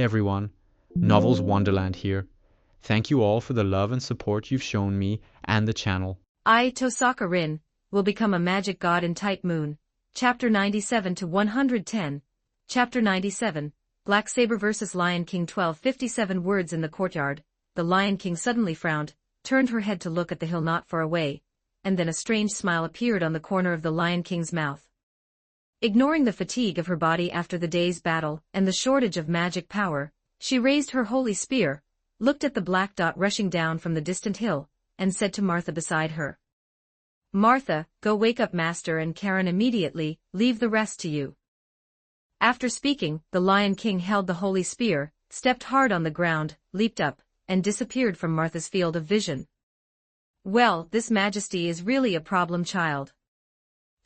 everyone, Novels Wonderland here. Thank you all for the love and support you've shown me and the channel. I, Tohsaka Rin, will become a magic god in Type Moon. Chapter 97 to 110. Chapter 97, Black Saber vs. Lion King. 12:57 Words in the courtyard. The Lion King suddenly frowned, turned her head to look at the hill not far away, and then a strange smile appeared on the corner of the Lion King's mouth. Ignoring the fatigue of her body after the day's battle and the shortage of magic power, she raised her holy spear, looked at the black dot rushing down from the distant hill, and said to Martha beside her, "Martha, go wake up Master and Karen immediately, leave the rest to you." After speaking, the Lion King held the holy spear, stepped hard on the ground, leaped up, and disappeared from Martha's field of vision. Well, this majesty is really a problem child.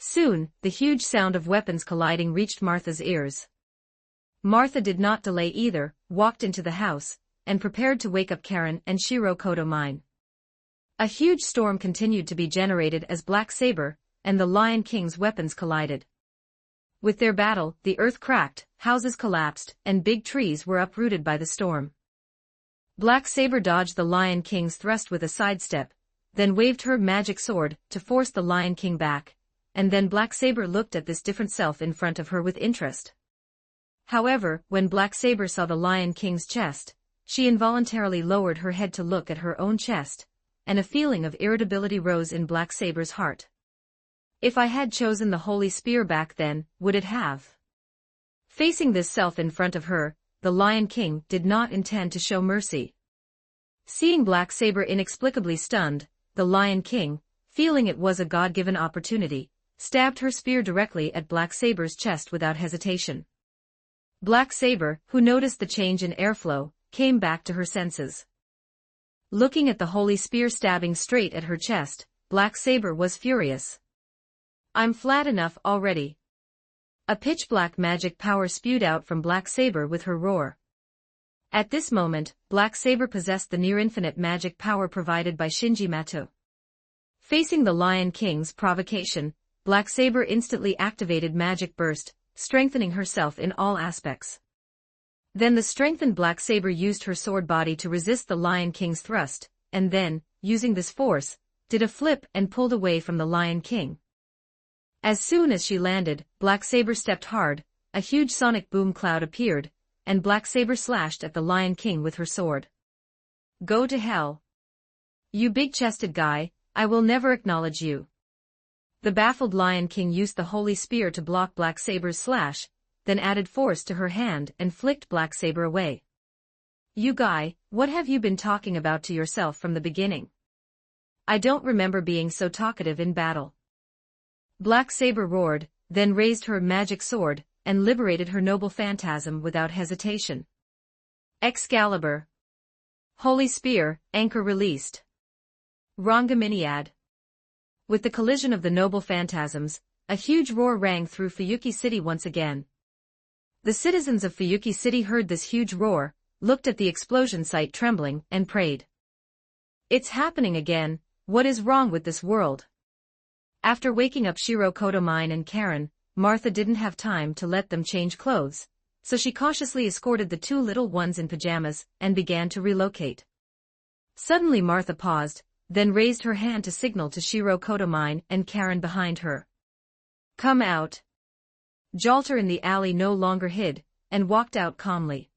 Soon, the huge sound of weapons colliding reached Martha's ears. Martha did not delay either, walked into the house, and prepared to wake up Karen and Shiro Kotomine. A huge storm continued to be generated as Black Saber and the Lion King's weapons collided. With their battle, the earth cracked, houses collapsed, and big trees were uprooted by the storm. Black Saber dodged the Lion King's thrust with a sidestep, then waved her magic sword to force the Lion King back, and then Black Saber looked at this different self in front of her with interest. However, when Black Saber saw the Lion King's chest, she involuntarily lowered her head to look at her own chest, and a feeling of irritability rose in Black Saber's heart. If I had chosen the holy spear back then, would it have? Facing this self in front of her, the Lion King did not intend to show mercy. Seeing Black Saber inexplicably stunned, the Lion King, feeling it was a God-given opportunity, stabbed her spear directly at Black Saber's chest without hesitation. Black Saber, who noticed the change in airflow, came back to her senses. Looking at the holy spear stabbing straight at her chest, Black Saber was furious. "I'm flat enough already." A pitch-black magic power spewed out from Black Saber with her roar. At this moment, Black Saber possessed the near-infinite magic power provided by Shinji Mato. Facing the Lion King's provocation, Black Saber instantly activated Magic Burst, strengthening herself in all aspects. Then the strengthened Black Saber used her sword body to resist the Lion King's thrust, and then, using this force, did a flip and pulled away from the Lion King. As soon as she landed, Black Saber stepped hard, a huge sonic boom cloud appeared, and Black Saber slashed at the Lion King with her sword. "Go to hell. You big-chested guy, I will never acknowledge you." The baffled Lion King used the holy spear to block Black Saber's slash, then added force to her hand and flicked Black Saber away. "You guy, what have you been talking about to yourself from the beginning? I don't remember being so talkative in battle." Black Saber roared, then raised her magic sword, and liberated her noble phantasm without hesitation. Excalibur. Holy Spear, anchor released. Rangaminiad. With the collision of the noble phantasms, a huge roar rang through Fuyuki City once again. The citizens of Fuyuki City heard this huge roar, looked at the explosion site trembling, and prayed. "It's happening again, what is wrong with this world?" After waking up Shiro Kotomine and Karen, Martha didn't have time to let them change clothes, so she cautiously escorted the two little ones in pajamas and began to relocate. Suddenly Martha paused, then raised her hand to signal to Shiro Kotomine and Karen behind her. "Come out." Jalter in the alley no longer hid, and walked out calmly.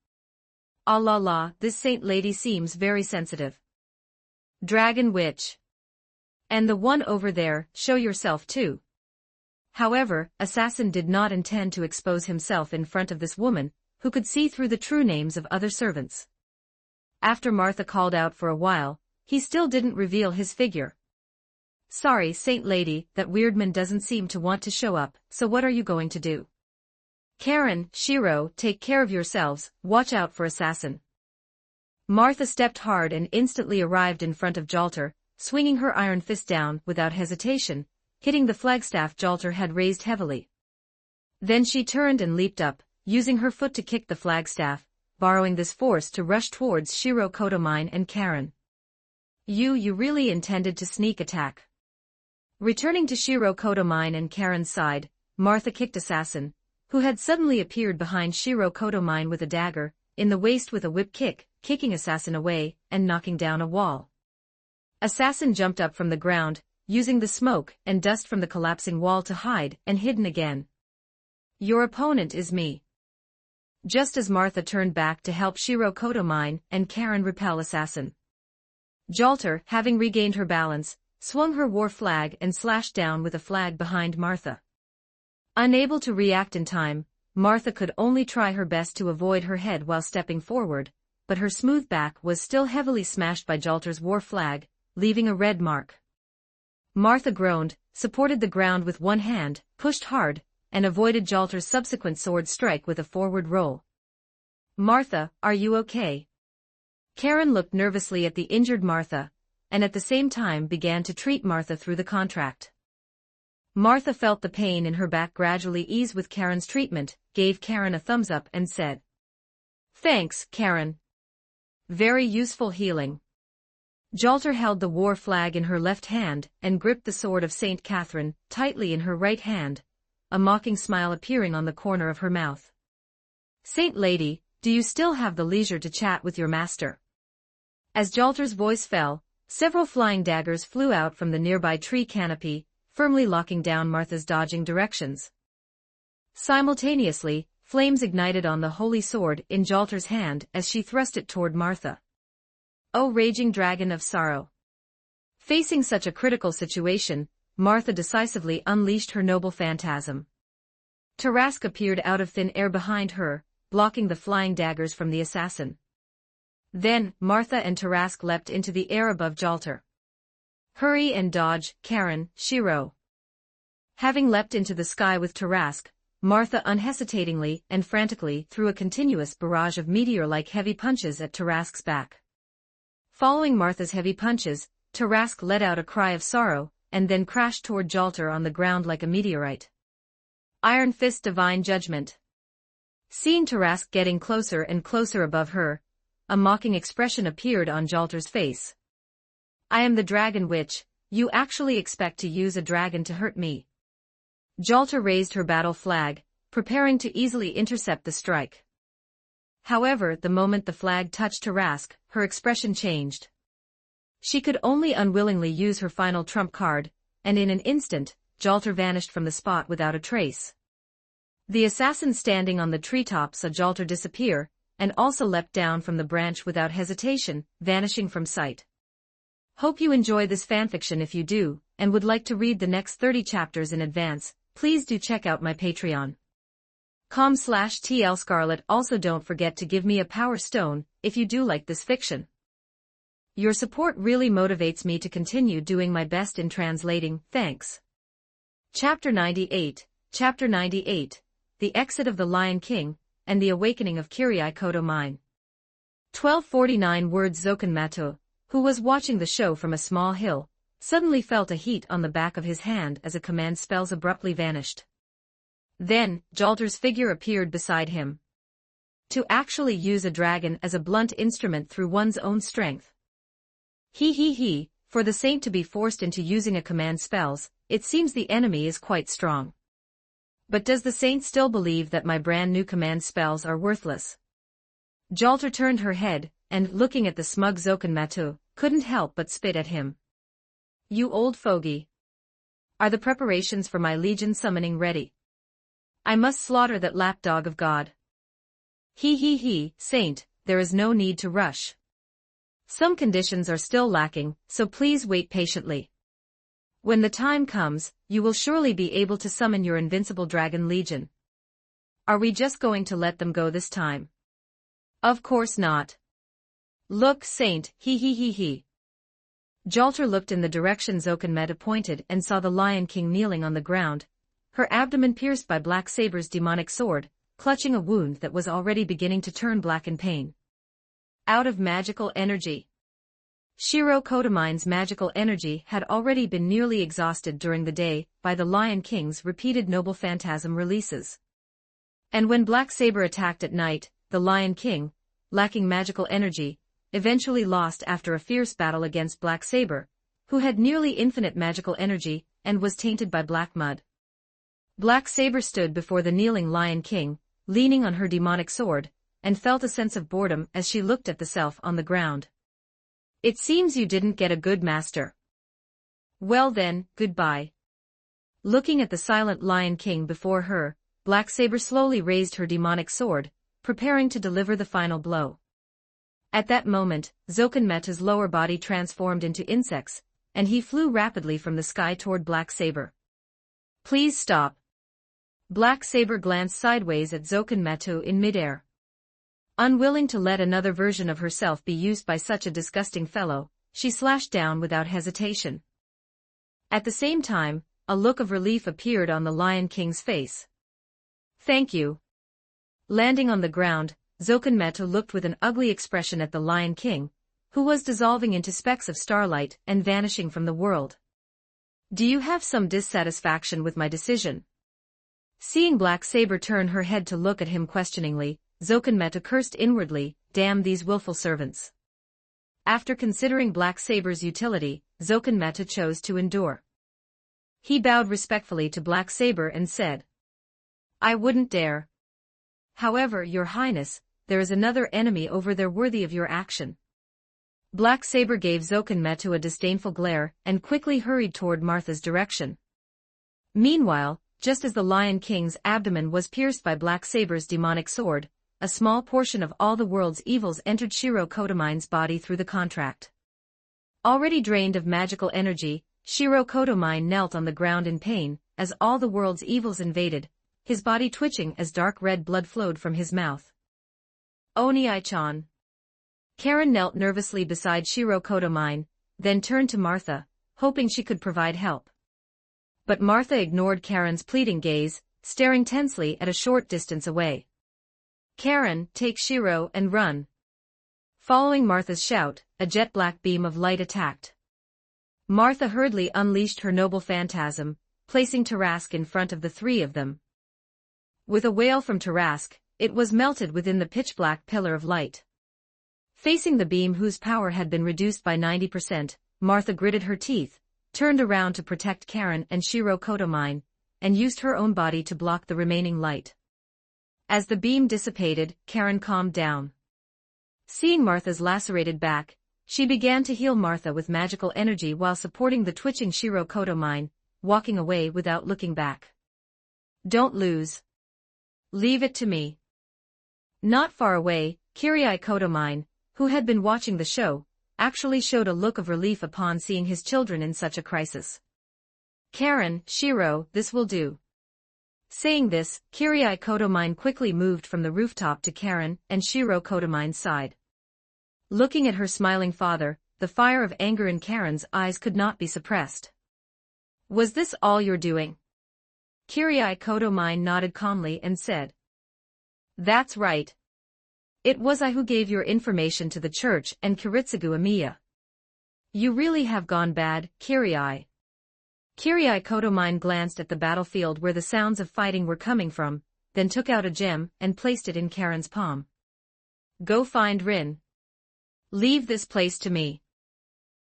"Ah la la, this saint lady seems very sensitive. Dragon Witch. And the one over there, show yourself too." However, Assassin did not intend to expose himself in front of this woman, who could see through the true names of other servants. After Martha called out for a while, he still didn't reveal his figure. "Sorry, Saint Lady, that Weirdman doesn't seem to want to show up, so what are you going to do?" "Karen, Shiro, take care of yourselves, watch out for Assassin." Martha stepped hard and instantly arrived in front of Jalter, swinging her iron fist down without hesitation, hitting the flagstaff Jalter had raised heavily. Then she turned and leaped up, using her foot to kick the flagstaff, borrowing this force to rush towards Shiro Kotomine and Karen. You really intended to sneak attack." Returning to Shiro Kotomine and Karen's side, Martha kicked Assassin, who had suddenly appeared behind Shiro Kotomine with a dagger, in the waist with a whip kick, kicking Assassin away, and knocking down a wall. Assassin jumped up from the ground, using the smoke and dust from the collapsing wall to hide and hidden again. Your opponent is me. Just as Martha turned back to help Shiro Kotomine and Karen repel Assassin. Jalter, having regained her balance, swung her war flag and slashed down with a flag behind Martha. Unable to react in time, Martha could only try her best to avoid her head while stepping forward, but her smooth back was still heavily smashed by Jalter's war flag, leaving a red mark. Martha groaned, supported the ground with one hand, pushed hard, and avoided Jalter's subsequent sword strike with a forward roll. Martha, are you okay? Karen looked nervously at the injured Martha, and at the same time began to treat Martha through the contract. Martha felt the pain in her back gradually ease with Karen's treatment, gave Karen a thumbs up and said, "Thanks, Karen. Very useful healing." Jalter held the war flag in her left hand and gripped the sword of Saint Catherine tightly in her right hand, a mocking smile appearing on the corner of her mouth. "Saint Lady, do you still have the leisure to chat with your master?" As Jalter's voice fell, several flying daggers flew out from the nearby tree canopy, firmly locking down Martha's dodging directions. Simultaneously, flames ignited on the holy sword in Jalter's hand as she thrust it toward Martha. O raging dragon of sorrow! Facing such a critical situation, Martha decisively unleashed her noble phantasm. Tohsaka appeared out of thin air behind her, blocking the flying daggers from the assassin. Then, Martha and Tohsaka leapt into the air above Jalter. Hurry and dodge, Karen, Shiro. Having leapt into the sky with Tohsaka, Martha unhesitatingly and frantically threw a continuous barrage of meteor-like heavy punches at Tohsaka's back. Following Martha's heavy punches, Tohsaka let out a cry of sorrow, and then crashed toward Jalter on the ground like a meteorite. Iron Fist Divine Judgment. Seeing Tohsaka getting closer and closer above her, a mocking expression appeared on Jalter's face. "I am the Dragon Witch, you actually expect to use a dragon to hurt me?" Jalter raised her battle flag, preparing to easily intercept the strike. However, the moment the flag touched Tohsaka, her expression changed. She could only unwillingly use her final trump card, and in an instant, Jalter vanished from the spot without a trace. The assassin standing on the treetop saw Jalter disappear, and also leapt down from the branch without hesitation, vanishing from sight. Hope you enjoy this fanfiction. If you do, and would like to read the next 30 chapters in advance, please do check out my Patreon. com/TLScarlet. Also don't forget to give me a power stone, if you do like this fiction. Your support really motivates me to continue doing my best in translating. Thanks. Chapter 98, Chapter 98, The Exit of the Lion King, and the Awakening of Kirai Kotomine. 1249 words. Zokanmato, who was watching the show from a small hill, suddenly felt a heat on the back of his hand as a command spells abruptly vanished. Then, Jalter's figure appeared beside him. To actually use a dragon as a blunt instrument through one's own strength. For the saint to be forced into using a command spells, it seems the enemy is quite strong. But does the saint still believe that my brand new command spells are worthless? Jalter turned her head, and looking at the smug Zokanmato, couldn't help but spit at him. You old fogey. Are the preparations for my legion summoning ready? I must slaughter that lapdog of God. Saint, there is no need to rush. Some conditions are still lacking, so please wait patiently. When the time comes, you will surely be able to summon your invincible dragon legion. Are we just going to let them go this time? Of course not. Look, Saint, Jalter looked in the direction Zokanmato pointed and saw the Lion King kneeling on the ground, her abdomen pierced by Black Saber's demonic sword, clutching a wound that was already beginning to turn black in pain. Out of magical energy. Shiro Kotomine's magical energy had already been nearly exhausted during the day by the Lion King's repeated noble phantasm releases. And when Black Saber attacked at night, the Lion King, lacking magical energy, eventually lost after a fierce battle against Black Saber, who had nearly infinite magical energy and was tainted by black mud. Black Saber stood before the kneeling Lion King, leaning on her demonic sword, and felt a sense of boredom as she looked at the self on the ground. It seems you didn't get a good master. Well then, goodbye. Looking at the silent Lion King before her, Black Saber slowly raised her demonic sword, preparing to deliver the final blow. At that moment, Zokenmeta's lower body transformed into insects, and he flew rapidly from the sky toward Black Saber. Please stop. Black Saber glanced sideways at Zokenmetu in midair. Unwilling to let another version of herself be used by such a disgusting fellow, she slashed down without hesitation. At the same time, a look of relief appeared on the Lion King's face. Thank you. Landing on the ground, Zokenmetu looked with an ugly expression at the Lion King, who was dissolving into specks of starlight and vanishing from the world. Do you have some dissatisfaction with my decision? Seeing Black Saber turn her head to look at him questioningly, Zokenmetu cursed inwardly, damn these willful servants. After considering Black Saber's utility, Zokenmetu chose to endure. He bowed respectfully to Black Saber and said, I wouldn't dare. However, Your Highness, there is another enemy over there worthy of your action. Black Saber gave Zokenmetu a disdainful glare and quickly hurried toward Martha's direction. Meanwhile, just as the Lion King's abdomen was pierced by Black Saber's demonic sword, a small portion of all the world's evils entered Shiro Kotomine's body through the contract. Already drained of magical energy, Shiro Kotomine knelt on the ground in pain, as all the world's evils invaded, his body twitching as dark red blood flowed from his mouth. Oni-chan. Karen knelt nervously beside Shiro Kotomine, then turned to Martha, hoping she could provide help. But Martha ignored Karen's pleading gaze, staring tensely at a short distance away. Karen, take Shiro and run. Following Martha's shout, a jet-black beam of light attacked. Martha hurriedly unleashed her noble phantasm, placing Tohsaka in front of the three of them. With a wail from Tohsaka, it was melted within the pitch-black pillar of light. Facing the beam whose power had been reduced by 90%, Martha gritted her teeth, turned around to protect Karen and Shiro Kotomine, and used her own body to block the remaining light. As the beam dissipated, Karen calmed down. Seeing Martha's lacerated back, she began to heal Martha with magical energy while supporting the twitching Shiro Kotomine, walking away without looking back. Don't lose. Leave it to me. Not far away, Kirai Kotomine, who had been watching the show, actually showed a look of relief upon seeing his children in such a crisis. Karen, Shiro, this will do. Saying this, Kirai Kotomine quickly moved from the rooftop to Karen and Shiro Kotomine's side. Looking at her smiling father, the fire of anger in Karen's eyes could not be suppressed. Was this all you're doing? Kirai Kotomine nodded calmly and said. That's right. It was I who gave your information to the church and Kiritsugu Amiya. You really have gone bad, Kirai. Kirai Kotomine glanced at the battlefield where the sounds of fighting were coming from, then took out a gem and placed it in Karen's palm. Go find Rin. Leave this place to me.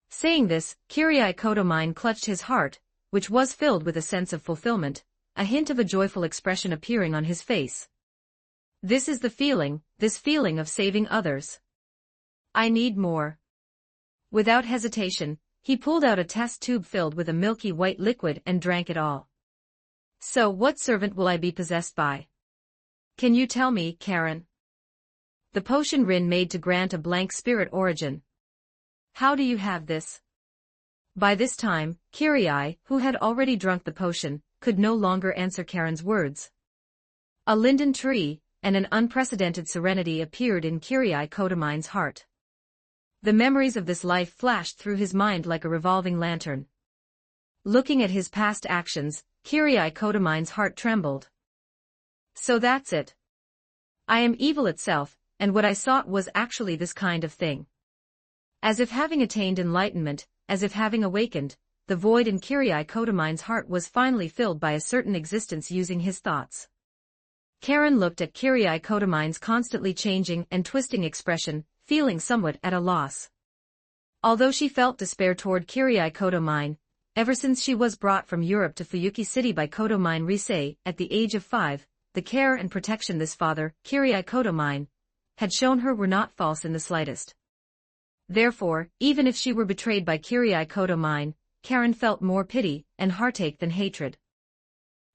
Saying this, Kirai Kotomine clutched his heart, which was filled with a sense of fulfillment, a hint of a joyful expression appearing on his face. This is the feeling, this feeling of saving others. I need more. Without hesitation, he pulled out a test tube filled with a milky white liquid and drank it all. So what servant will I be possessed by? Can you tell me, Karen? The potion Rin made to grant a blank spirit origin. How do you have this? By this time, Kirai, who had already drunk the potion, could no longer answer Karen's words. A linden tree, and an unprecedented serenity appeared in Kirai Kotomine's heart. The memories of this life flashed through his mind like a revolving lantern. Looking at his past actions, Kirai Kotomine's heart trembled. So that's it. I am evil itself, and what I sought was actually this kind of thing. As if having attained enlightenment, as if having awakened, the void in Kirai Kotomine's heart was finally filled by a certain existence using his thoughts. Karen looked at Kirai Kotomine's constantly changing and twisting expression, feeling somewhat at a loss. Although she felt despair toward Kirai Kotomine, ever since she was brought from Europe to Fuyuki City by Kotomine Risei at the age of 5, the care and protection this father, Kirai Kotomine, had shown her were not false in the slightest. Therefore, even if she were betrayed by Kirai Kotomine, Karen felt more pity and heartache than hatred.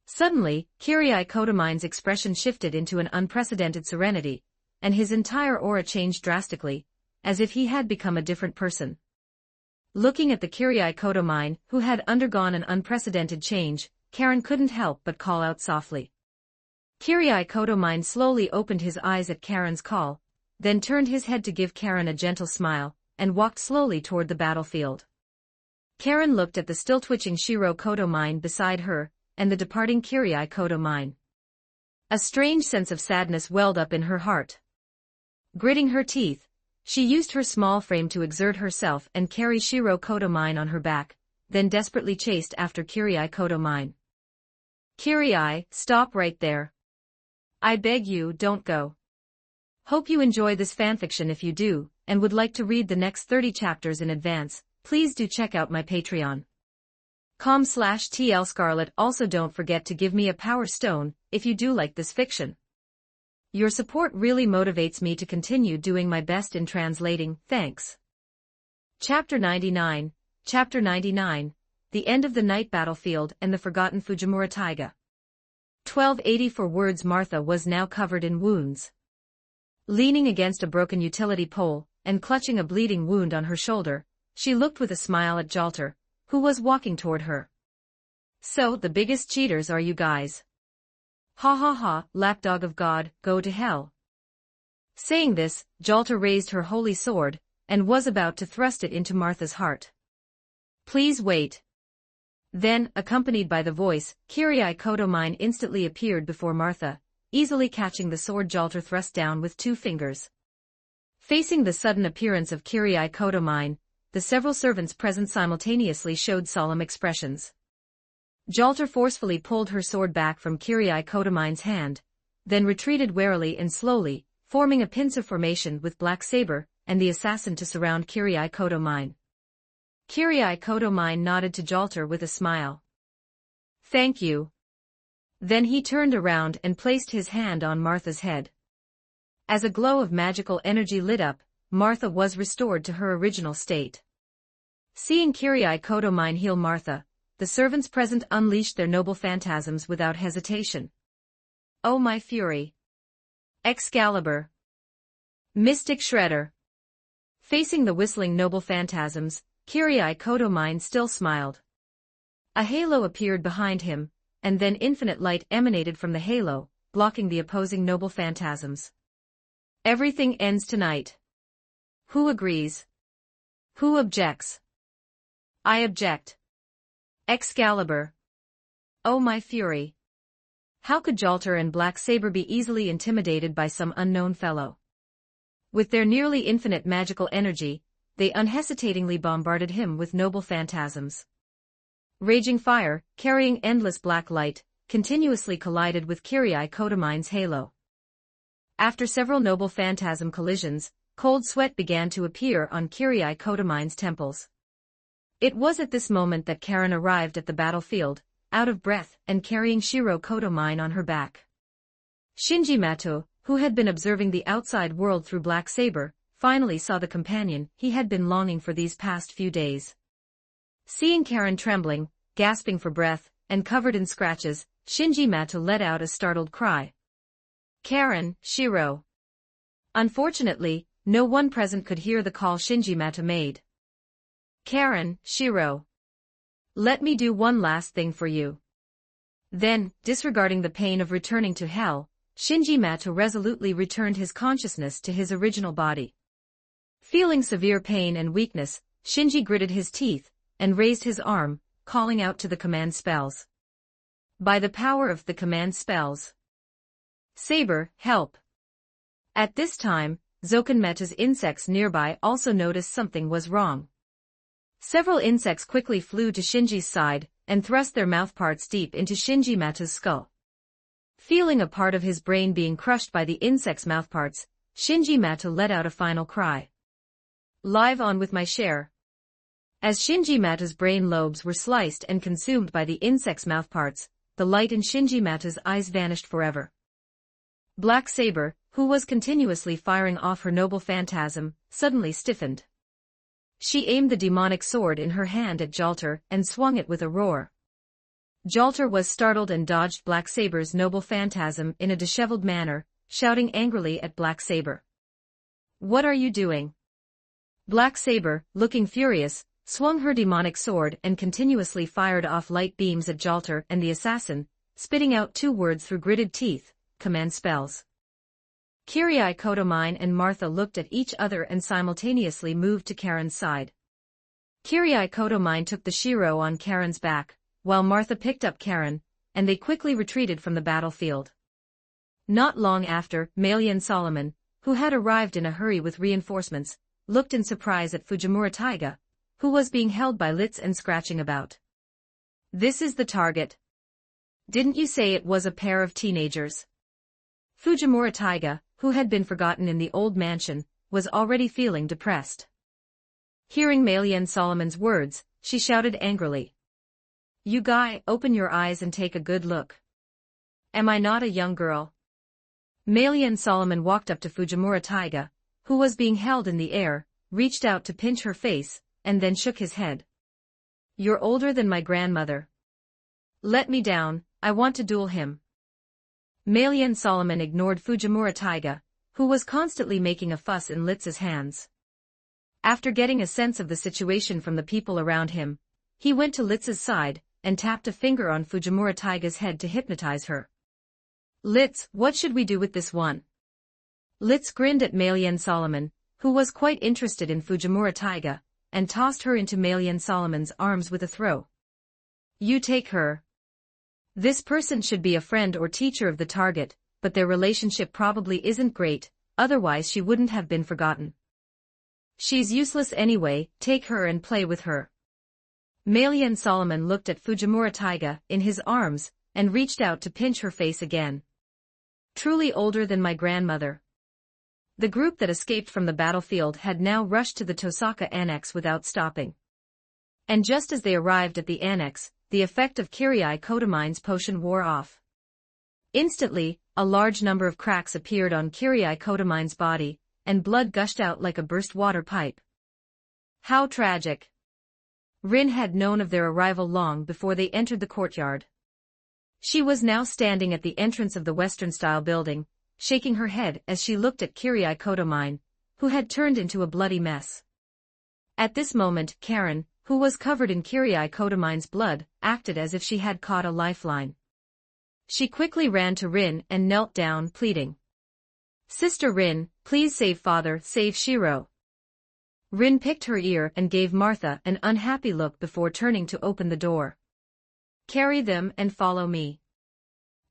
Suddenly, Kirai Kotomine's expression shifted into an unprecedented serenity, and his entire aura changed drastically, as if he had become a different person. Looking at the Kirai Kotomine, who had undergone an unprecedented change, Karen couldn't help but call out softly. Kirai Kotomine slowly opened his eyes at Karen's call, then turned his head to give Karen a gentle smile, and walked slowly toward the battlefield. Karen looked at the still-twitching Shiro Kotomine beside her, and the departing Kirai Kotomine. A strange sense of sadness welled up in her heart. Gritting her teeth, she used her small frame to exert herself and carry Shiro Kotomine on her back, then desperately chased after Kirai Kotomine. Kirai, stop right there. I beg you, don't go. Hope you enjoy this fanfiction. If you do, and would like to read the next 30 chapters in advance, please do check out my Patreon.com/TL Scarlet. Also don't forget to give me a power stone, if you do like this fiction. Your support really motivates me to continue doing my best in translating. Thanks. Chapter 99, Chapter 99, The End of the Night Battlefield and the Forgotten Fujimura Taiga. 1284 words. Martha was now covered in wounds. Leaning against a broken utility pole, and clutching a bleeding wound on her shoulder, she looked with a smile at Jalter, who was walking toward her. So, the biggest cheaters are you guys. Ha ha ha, lapdog of God, go to hell. Saying this, Jalter raised her holy sword, and was about to thrust it into Martha's heart. Please wait. Then, accompanied by the voice, Kirai Kotomine instantly appeared before Martha, easily catching the sword Jalter thrust down with 2 fingers. Facing the sudden appearance of Kirai Kotomine, the several servants present simultaneously showed solemn expressions. Jalter forcefully pulled her sword back from Kirai Kotomine's hand, then retreated warily and slowly, forming a pincer formation with Black Saber and the assassin to surround Kirai Kotomine. Kirai Kotomine nodded to Jalter with a smile. Thank you. Then he turned around and placed his hand on Martha's head. As a glow of magical energy lit up, Martha was restored to her original state. Seeing Kirai Kotomine heal Martha, the servants present unleashed their noble phantasms without hesitation. Oh my fury! Excalibur! Mystic Shredder! Facing the whistling noble phantasms, Kirai Kotomine still smiled. A halo appeared behind him, and then infinite light emanated from the halo, blocking the opposing noble phantasms. Everything ends tonight. Who agrees? Who objects? I object. Excalibur. Oh my fury. How could Jalter and Black Saber be easily intimidated by some unknown fellow? With their nearly infinite magical energy, they unhesitatingly bombarded him with noble phantasms. Raging fire, carrying endless black light, continuously collided with Kirai Kotomine's halo. After several noble phantasm collisions, cold sweat began to appear on Kirai Kotomine's temples. It was at this moment that Karen arrived at the battlefield, out of breath and carrying Shiro Kotomine on her back. Shinji Mato, who had been observing the outside world through Black Saber, finally saw the companion he had been longing for these past few days. Seeing Karen trembling, gasping for breath, and covered in scratches, Shinji Mato let out a startled cry. Karen, Shiro. Unfortunately, no one present could hear the call Shinji Mato made. Karen, Shiro. Let me do one last thing for you. Then, disregarding the pain of returning to hell, Shinji Mato resolutely returned his consciousness to his original body. Feeling severe pain and weakness, Shinji gritted his teeth, and raised his arm, calling out to the command spells. By the power of the command spells. Saber, help. At this time, Zokanmeta's insects nearby also noticed something was wrong. Several insects quickly flew to Shinji's side, and thrust their mouthparts deep into Shinji Mata's skull. Feeling a part of his brain being crushed by the insects' mouthparts, Shinji Mata let out a final cry. Live on with my share. As Shinji Mata's brain lobes were sliced and consumed by the insects' mouthparts, the light in Shinji Mata's eyes vanished forever. Black Saber, who was continuously firing off her noble phantasm, suddenly stiffened. She aimed the demonic sword in her hand at Jalter and swung it with a roar. Jalter was startled and dodged Black Saber's noble phantasm in a disheveled manner, shouting angrily at Black Saber. "What are you doing?" Black Saber, looking furious, swung her demonic sword and continuously fired off light beams at Jalter and the assassin, spitting out 2 words through gritted teeth, command spells. Kyrie Kotomine and Martha looked at each other and simultaneously moved to Karen's side. Kyrie Kotomine took the Shiro on Karen's back, while Martha picked up Karen, and they quickly retreated from the battlefield. Not long after, Malian Solomon, who had arrived in a hurry with reinforcements, looked in surprise at Fujimura Taiga, who was being held by Litz and scratching about. "This is the target. Didn't you say it was a pair of teenagers?" Fujimura Taiga, who had been forgotten in the old mansion, was already feeling depressed. Hearing Malian Solomon's words, she shouted angrily. "You guy, open your eyes and take a good look. Am I not a young girl?" Malian Solomon walked up to Fujimura Taiga, who was being held in the air, reached out to pinch her face, and then shook his head. "You're older than my grandmother. Let me down, I want to duel him." Malian Solomon ignored Fujimura Taiga, who was constantly making a fuss in Litz's hands. After getting a sense of the situation from the people around him, he went to Litz's side and tapped a finger on Fujimura Taiga's head to hypnotize her. "Litz, what should we do with this one?" Litz grinned at Malian Solomon, who was quite interested in Fujimura Taiga, and tossed her into Malian Solomon's arms with a throw. "You take her. This person should be a friend or teacher of the target, but their relationship probably isn't great, otherwise she wouldn't have been forgotten. She's useless anyway, take her and play with her." Malian Solomon looked at Fujimura Taiga in his arms, and reached out to pinch her face again. "Truly older than my grandmother." The group that escaped from the battlefield had now rushed to the Tohsaka annex without stopping. And just as they arrived at the annex, the effect of Kyrie Kotomine's potion wore off. Instantly, a large number of cracks appeared on Kyrie Kotomine's body, and blood gushed out like a burst water pipe. How tragic! Rin had known of their arrival long before they entered the courtyard. She was now standing at the entrance of the Western-style building, shaking her head as she looked at Kyrie Kotomine, who had turned into a bloody mess. At this moment, Karen, who was covered in Kyrie Kotomine's blood, acted as if she had caught a lifeline. She quickly ran to Rin and knelt down, pleading. "Sister Rin, please save father, save Shiro." Rin picked her ear and gave Martha an unhappy look before turning to open the door. "Carry them and follow me."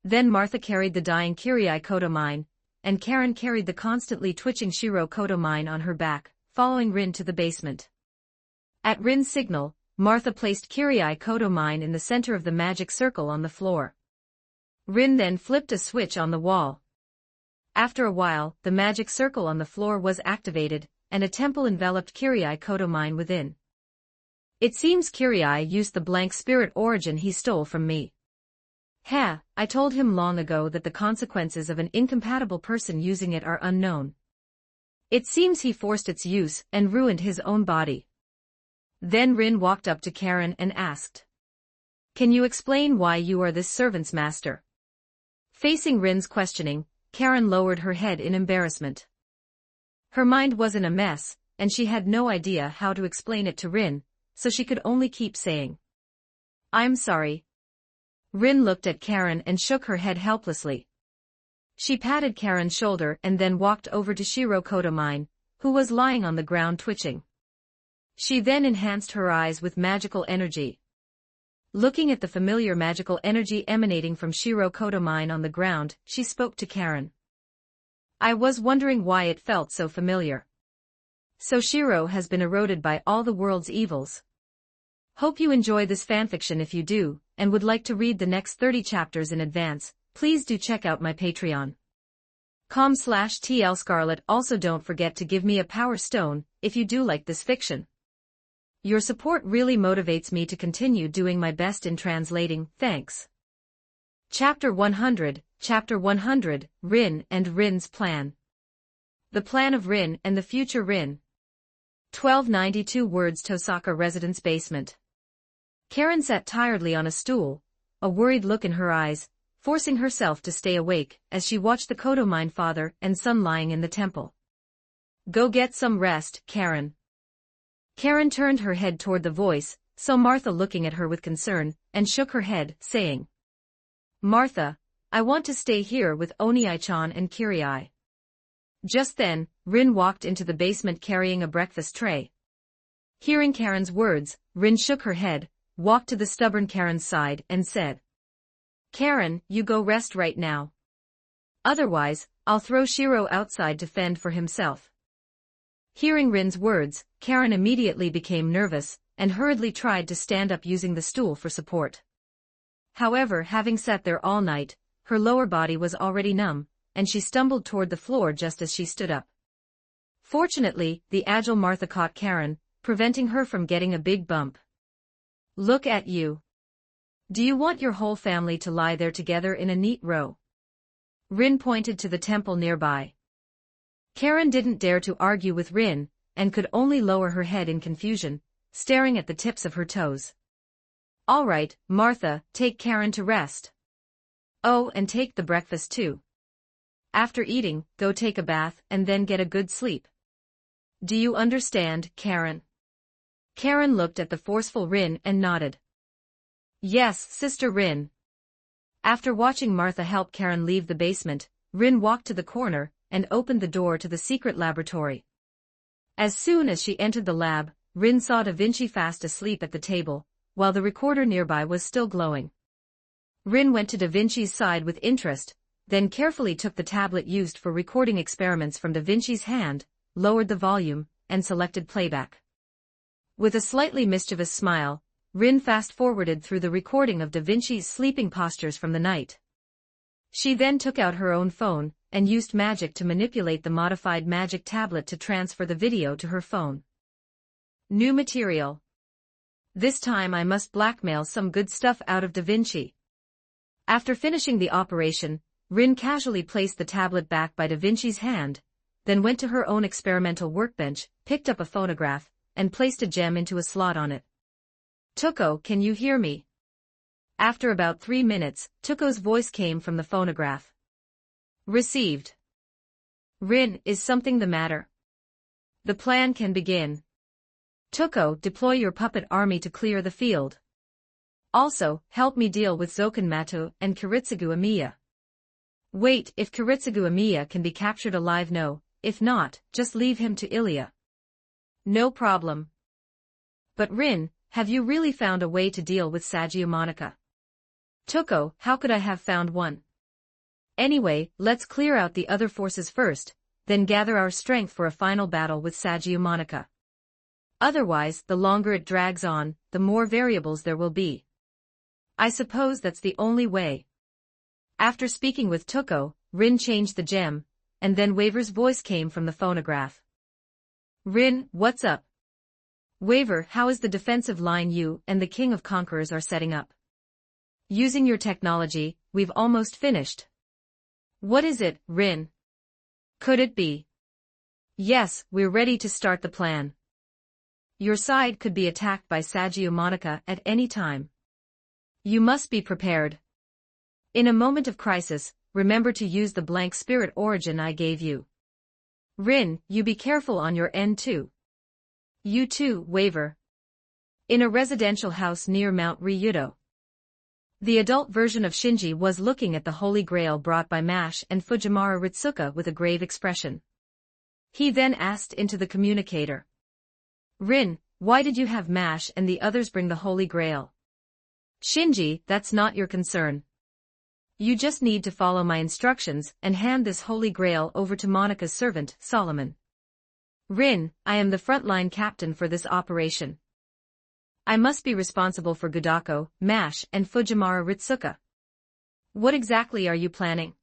Then Martha carried the dying Kyrie Kotomine, and Karen carried the constantly twitching Shiro Kotomine on her back, following Rin to the basement. At Rin's signal, Martha placed Kyrie Kotomine in the center of the magic circle on the floor. Rin then flipped a switch on the wall. After a while, the magic circle on the floor was activated, and a temple enveloped Kyrie Kotomine within. "It seems Kyrie used the blank spirit origin he stole from me. I told him long ago that the consequences of an incompatible person using it are unknown. It seems he forced its use and ruined his own body." Then Rin walked up to Karen and asked, "Can you explain why you are this servant's master?" Facing Rin's questioning, Karen lowered her head in embarrassment. Her mind was in a mess, and she had no idea how to explain it to Rin, so she could only keep saying, "I'm sorry." Rin looked at Karen and shook her head helplessly. She patted Karen's shoulder and then walked over to Shiro Kotomine, who was lying on the ground twitching. She then enhanced her eyes with magical energy. Looking at the familiar magical energy emanating from Shiro Kotomine on the ground, she spoke to Karen. "I was wondering why it felt so familiar. So Shiro has been eroded by all the world's evils. Hope you enjoy this fanfiction. If you do, and would like to read the next 30 chapters in advance, please do check out my Patreon. com/TLScarlet. Also don't forget to give me a power stone, if you do like this fiction. Your support really motivates me to continue doing my best in translating. Thanks. Chapter 100, Rin and Rin's Plan. The Plan of Rin and the Future Rin. 1292 words Tohsaka residence basement. Karen sat tiredly on a stool, a worried look in her eyes, forcing herself to stay awake as she watched the Kodomine father and son lying in the temple. Go get some rest, Karen. Karen turned her head toward the voice, saw Martha looking at her with concern, and shook her head, saying, Martha, I want to stay here with Onii-chan and Kirii. Just then, Rin walked into the basement carrying a breakfast tray. Hearing Karen's words, Rin shook her head, walked to the stubborn Karen's side and said, Karen, you go rest right now. Otherwise, I'll throw Shiro outside to fend for himself. Hearing Rin's words, Karen immediately became nervous, and hurriedly tried to stand up using the stool for support. However, having sat there all night, her lower body was already numb, and she stumbled toward the floor just as she stood up. Fortunately, the agile Martha caught Karen, preventing her from getting a big bump. Look at you. Do you want your whole family to lie there together in a neat row? Rin pointed to the temple nearby. Karen didn't dare to argue with Rin, and could only lower her head in confusion, staring at the tips of her toes. All right, Martha, take Karen to rest. Oh, and take the breakfast too. After eating, go take a bath and then get a good sleep. Do you understand, Karen? Karen looked at the forceful Rin and nodded. Yes, Sister Rin. After watching Martha help Karen leave the basement, Rin walked to the corner and opened the door to the secret laboratory. As soon as she entered the lab, Rin saw Da Vinci fast asleep at the table, while the recorder nearby was still glowing. Rin went to Da Vinci's side with interest, then carefully took the tablet used for recording experiments from Da Vinci's hand, lowered the volume, and selected playback. With a slightly mischievous smile, Rin fast-forwarded through the recording of Da Vinci's sleeping postures from the night. She then took out her own phone, and used magic to manipulate the modified magic tablet to transfer the video to her phone. New material. This time I must blackmail some good stuff out of Da Vinci. After finishing the operation, Rin casually placed the tablet back by Da Vinci's hand, then went to her own experimental workbench, picked up a phonograph, and placed a gem into a slot on it. Tuko, can you hear me? After about 3 minutes, Tuko's voice came from the phonograph. Received. Rin, is something the matter? The plan can begin. Tuko, deploy your puppet army to clear the field. Also, help me deal with Zokanmato and Kiritsugu Amiya. Wait, if Kiritsugu Amiya can be captured alive, no, if not, just leave him to Ilya. No problem. But Rin, have you really found a way to deal with Saggiumonica? Tuko, how could I have found one? Anyway, let's clear out the other forces first, then gather our strength for a final battle with Saggiumonica. Otherwise, the longer it drags on, the more variables there will be. I suppose that's the only way. After speaking with Tuko, Rin changed the gem, and then Waver's voice came from the phonograph. Rin, what's up? Waver, how is the defensive line you and the King of Conquerors are setting up? Using your technology, we've almost finished. What is it, Rin? Could it be? Yes, we're ready to start the plan. Your side could be attacked by Saggiumonica at any time. You must be prepared. In a moment of crisis, remember to use the blank spirit origin I gave you. Rin, you be careful on your end too. You too, Waver. In a residential house near Mount Ryudo. The adult version of Shinji was looking at the Holy Grail brought by Mash and Fujiwara Ritsuka with a grave expression. He then asked into the communicator. Rin, why did you have Mash and the others bring the Holy Grail? Shinji, that's not your concern. You just need to follow my instructions and hand this Holy Grail over to Monica's servant, Solomon. Rin, I am the frontline captain for this operation. I must be responsible for Gudako, Mash, and Fujiwara Ritsuka. What exactly are you planning?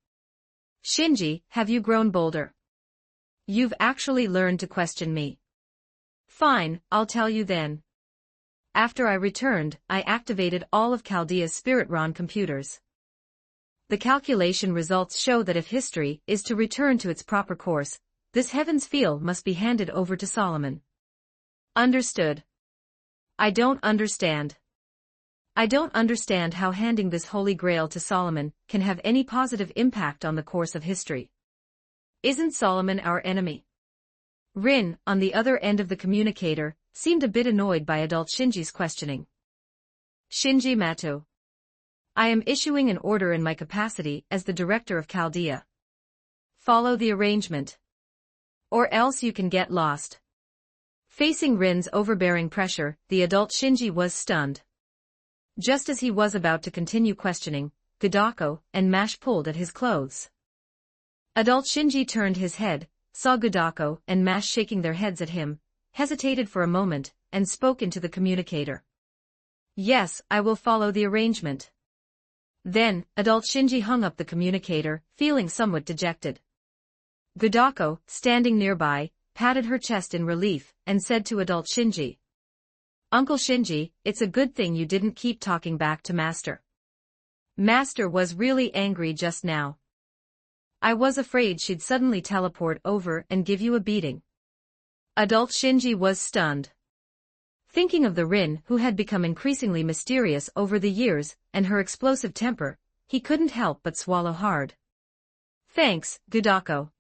Shinji, have you grown bolder? You've actually learned to question me. Fine, I'll tell you then. After I returned, I activated all of Chaldea's Spiritron computers. The calculation results show that if history is to return to its proper course, this heaven's field must be handed over to Solomon. Understood. I don't understand. I don't understand how handing this Holy Grail to Solomon can have any positive impact on the course of history. Isn't Solomon our enemy? Rin, on the other end of the communicator, seemed a bit annoyed by adult Shinji's questioning. Shinji Mato. I am issuing an order in my capacity as the director of Chaldea. Follow the arrangement. Or else you can get lost. Facing Rin's overbearing pressure, the adult Shinji was stunned. Just as he was about to continue questioning, Gudako and Mash pulled at his clothes. Adult Shinji turned his head, saw Gudako and Mash shaking their heads at him, hesitated for a moment, and spoke into the communicator. Yes, I will follow the arrangement. Then, adult Shinji hung up the communicator, feeling somewhat dejected. Gudako, standing nearby, patted her chest in relief, and said to adult Shinji. Uncle Shinji, it's a good thing you didn't keep talking back to Master. Master was really angry just now. I was afraid she'd suddenly teleport over and give you a beating. Adult Shinji was stunned. Thinking of the Rin who had become increasingly mysterious over the years, and her explosive temper, he couldn't help but swallow hard. Thanks, Gudako.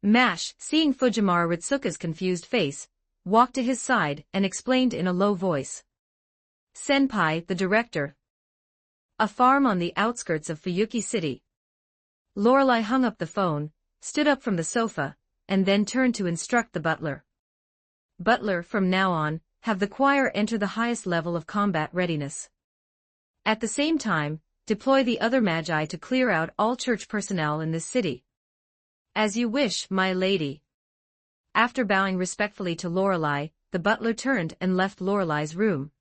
Mash, seeing Fujiwara Ritsuka's confused face, walked to his side and explained in a low voice. Senpai, the director. A farm on the outskirts of Fuyuki City. Lorelei hung up the phone, stood up from the sofa, and then turned to instruct the butler. Butler, from now on, have the choir enter the highest level of combat readiness. At the same time, deploy the other magi to clear out all church personnel in this city. As you wish, my lady. After bowing respectfully to Lorelei, the butler turned and left Lorelei's room.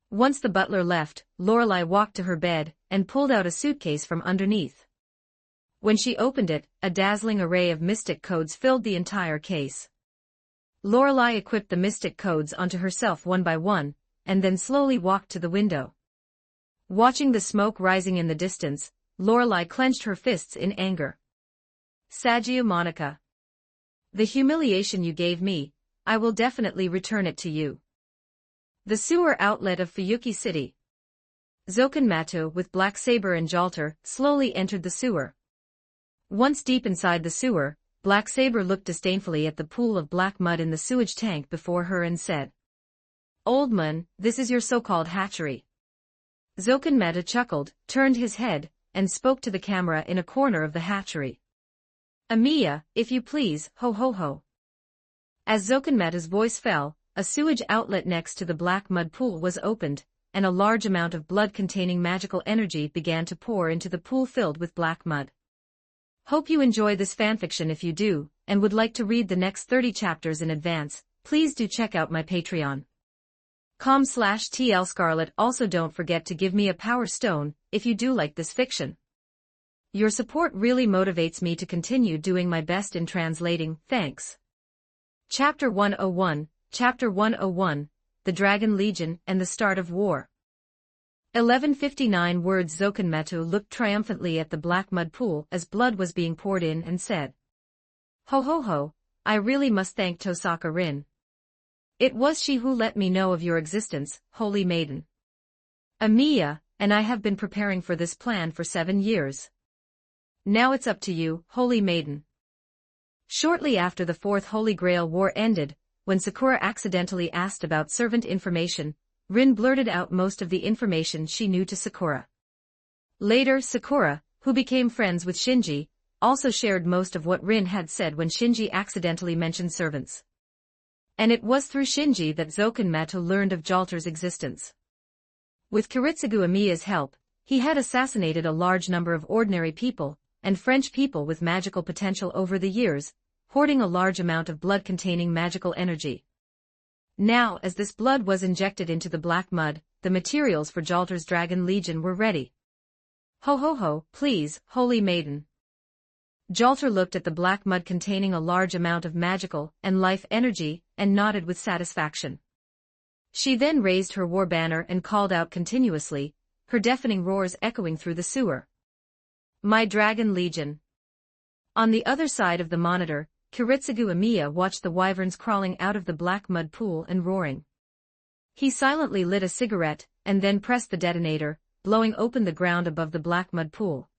Once the butler left, Lorelei walked to her bed and pulled out a suitcase from underneath. When she opened it, a dazzling array of mystic codes filled the entire case. Lorelei equipped the mystic codes onto herself one by one, and then slowly walked to the window. Watching the smoke rising in the distance, Lorelei clenched her fists in anger. Sagia Monica. The humiliation you gave me, I will definitely return it to you. The sewer outlet of Fuyuki City. Zokanmato with Black Saber and Jalter slowly entered the sewer. Once deep inside the sewer, Black Saber looked disdainfully at the pool of black mud in the sewage tank before her and said, Old man, this is your so-called hatchery. Zokanmato chuckled, turned his head, and spoke to the camera in a corner of the hatchery. Amiya, if you please, ho ho ho. As Zokanmato's voice fell, a sewage outlet next to the black mud pool was opened, and a large amount of blood-containing magical energy began to pour into the pool filled with black mud. Hope you enjoy this fanfiction. If you do, and would like to read the next 30 chapters in advance, please do check out my Patreon. com/TLScarlet. Also don't forget to give me a power stone, if you do like this fiction. Your support really motivates me to continue doing my best in translating, thanks. Chapter 101, Chapter 101, The Dragon Legion and the Start of War. 1159 words. Zokanmato looked triumphantly at the black mud pool as blood was being poured in and said, Ho ho ho, I really must thank Tohsaka Rin. It was she who let me know of your existence, holy maiden. Amiya, and I have been preparing for this plan for 7 years. Now it's up to you, holy maiden. Shortly after the Fourth Holy Grail War ended, when Sakura accidentally asked about servant information, Rin blurted out most of the information she knew to Sakura. Later, Sakura, who became friends with Shinji, also shared most of what Rin had said when Shinji accidentally mentioned servants. And it was through Shinji that Zokanmato learned of Jalter's existence. With Kiritsugu Amiya's help, he had assassinated a large number of ordinary people, and French people with magical potential over the years, hoarding a large amount of blood containing magical energy. Now, as this blood was injected into the black mud, the materials for Jalter's Dragon Legion were ready. Ho ho ho, please, holy maiden. Jalter looked at the black mud containing a large amount of magical and life energy, and nodded with satisfaction. She then raised her war banner and called out continuously, her deafening roars echoing through the sewer. My Dragon Legion. On the other side of the monitor, Kiritsugu Amiya watched the wyverns crawling out of the black mud pool and roaring. He silently lit a cigarette, and then pressed the detonator, blowing open the ground above the black mud pool.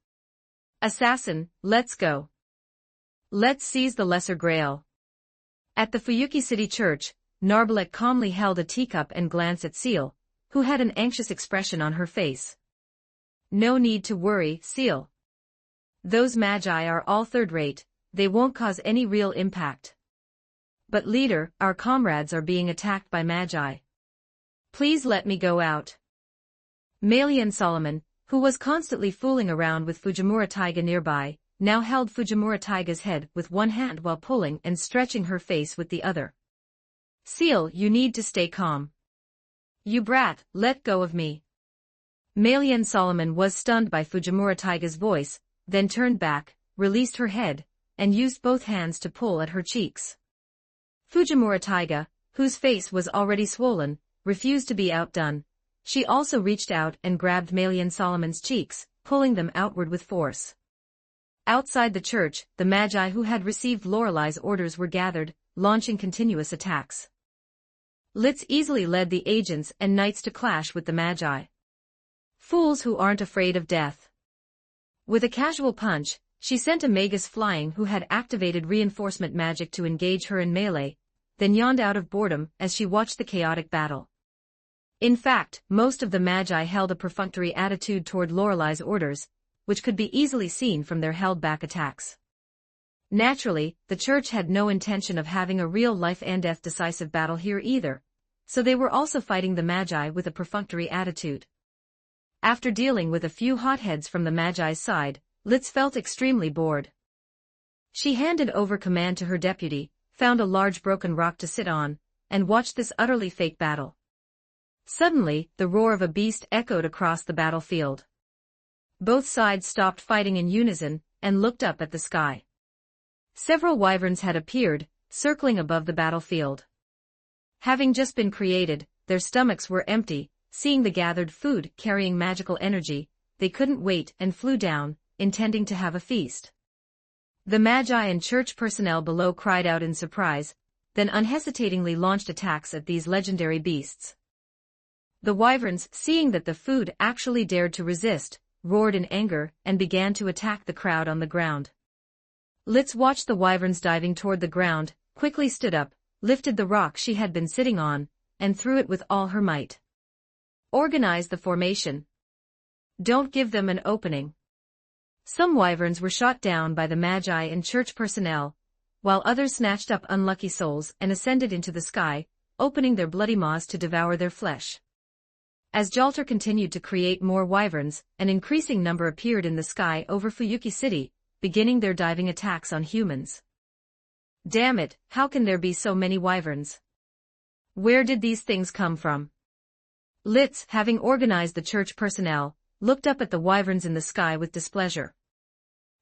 Assassin, let's go. Let's seize the Lesser Grail. At the Fuyuki City Church, Narbalek calmly held a teacup and glanced at Seal, who had an anxious expression on her face. No need to worry, Seal. Those magi are all third-rate, they won't cause any real impact. But leader, our comrades are being attacked by magi. Please let me go out. Malian Solomon, who was constantly fooling around with Fujimura Taiga nearby, now held Fujimura Taiga's head with one hand while pulling and stretching her face with the other. Seal, you need to stay calm. You brat, let go of me. Malian Solomon was stunned by Fujimura Taiga's voice, then turned back, released her head, and used both hands to pull at her cheeks. Fujimura Taiga, whose face was already swollen, refused to be outdone. She also reached out and grabbed Malian Solomon's cheeks, pulling them outward with force. Outside the church, the magi who had received Lorelei's orders were gathered, launching continuous attacks. Litz easily led the agents and knights to clash with the magi. Fools who aren't afraid of death. With a casual punch, she sent a magus flying who had activated reinforcement magic to engage her in melee, then yawned out of boredom as she watched the chaotic battle. In fact, most of the magi held a perfunctory attitude toward Lorelei's orders, which could be easily seen from their held-back attacks. Naturally, the church had no intention of having a real life-and-death decisive battle here either, so they were also fighting the magi with a perfunctory attitude. After dealing with a few hotheads from the magi's side, Litz felt extremely bored. She handed over command to her deputy, found a large broken rock to sit on, and watched this utterly fake battle. Suddenly, the roar of a beast echoed across the battlefield. Both sides stopped fighting in unison, and looked up at the sky. Several wyverns had appeared, circling above the battlefield. Having just been created, their stomachs were empty. Seeing the gathered food carrying magical energy, they couldn't wait and flew down, intending to have a feast. The magi and church personnel below cried out in surprise, then unhesitatingly launched attacks at these legendary beasts. The wyverns, seeing that the food actually dared to resist, roared in anger and began to attack the crowd on the ground. Litz watched the wyverns diving toward the ground, quickly stood up, lifted the rock she had been sitting on, and threw it with all her might. Organize the formation. Don't give them an opening. Some wyverns were shot down by the magi and church personnel, while others snatched up unlucky souls and ascended into the sky, opening their bloody maws to devour their flesh. As Jalter continued to create more wyverns, an increasing number appeared in the sky over Fuyuki City, beginning their diving attacks on humans. Damn it, how can there be so many wyverns? Where did these things come from? Litz, having organized the church personnel, looked up at the wyverns in the sky with displeasure.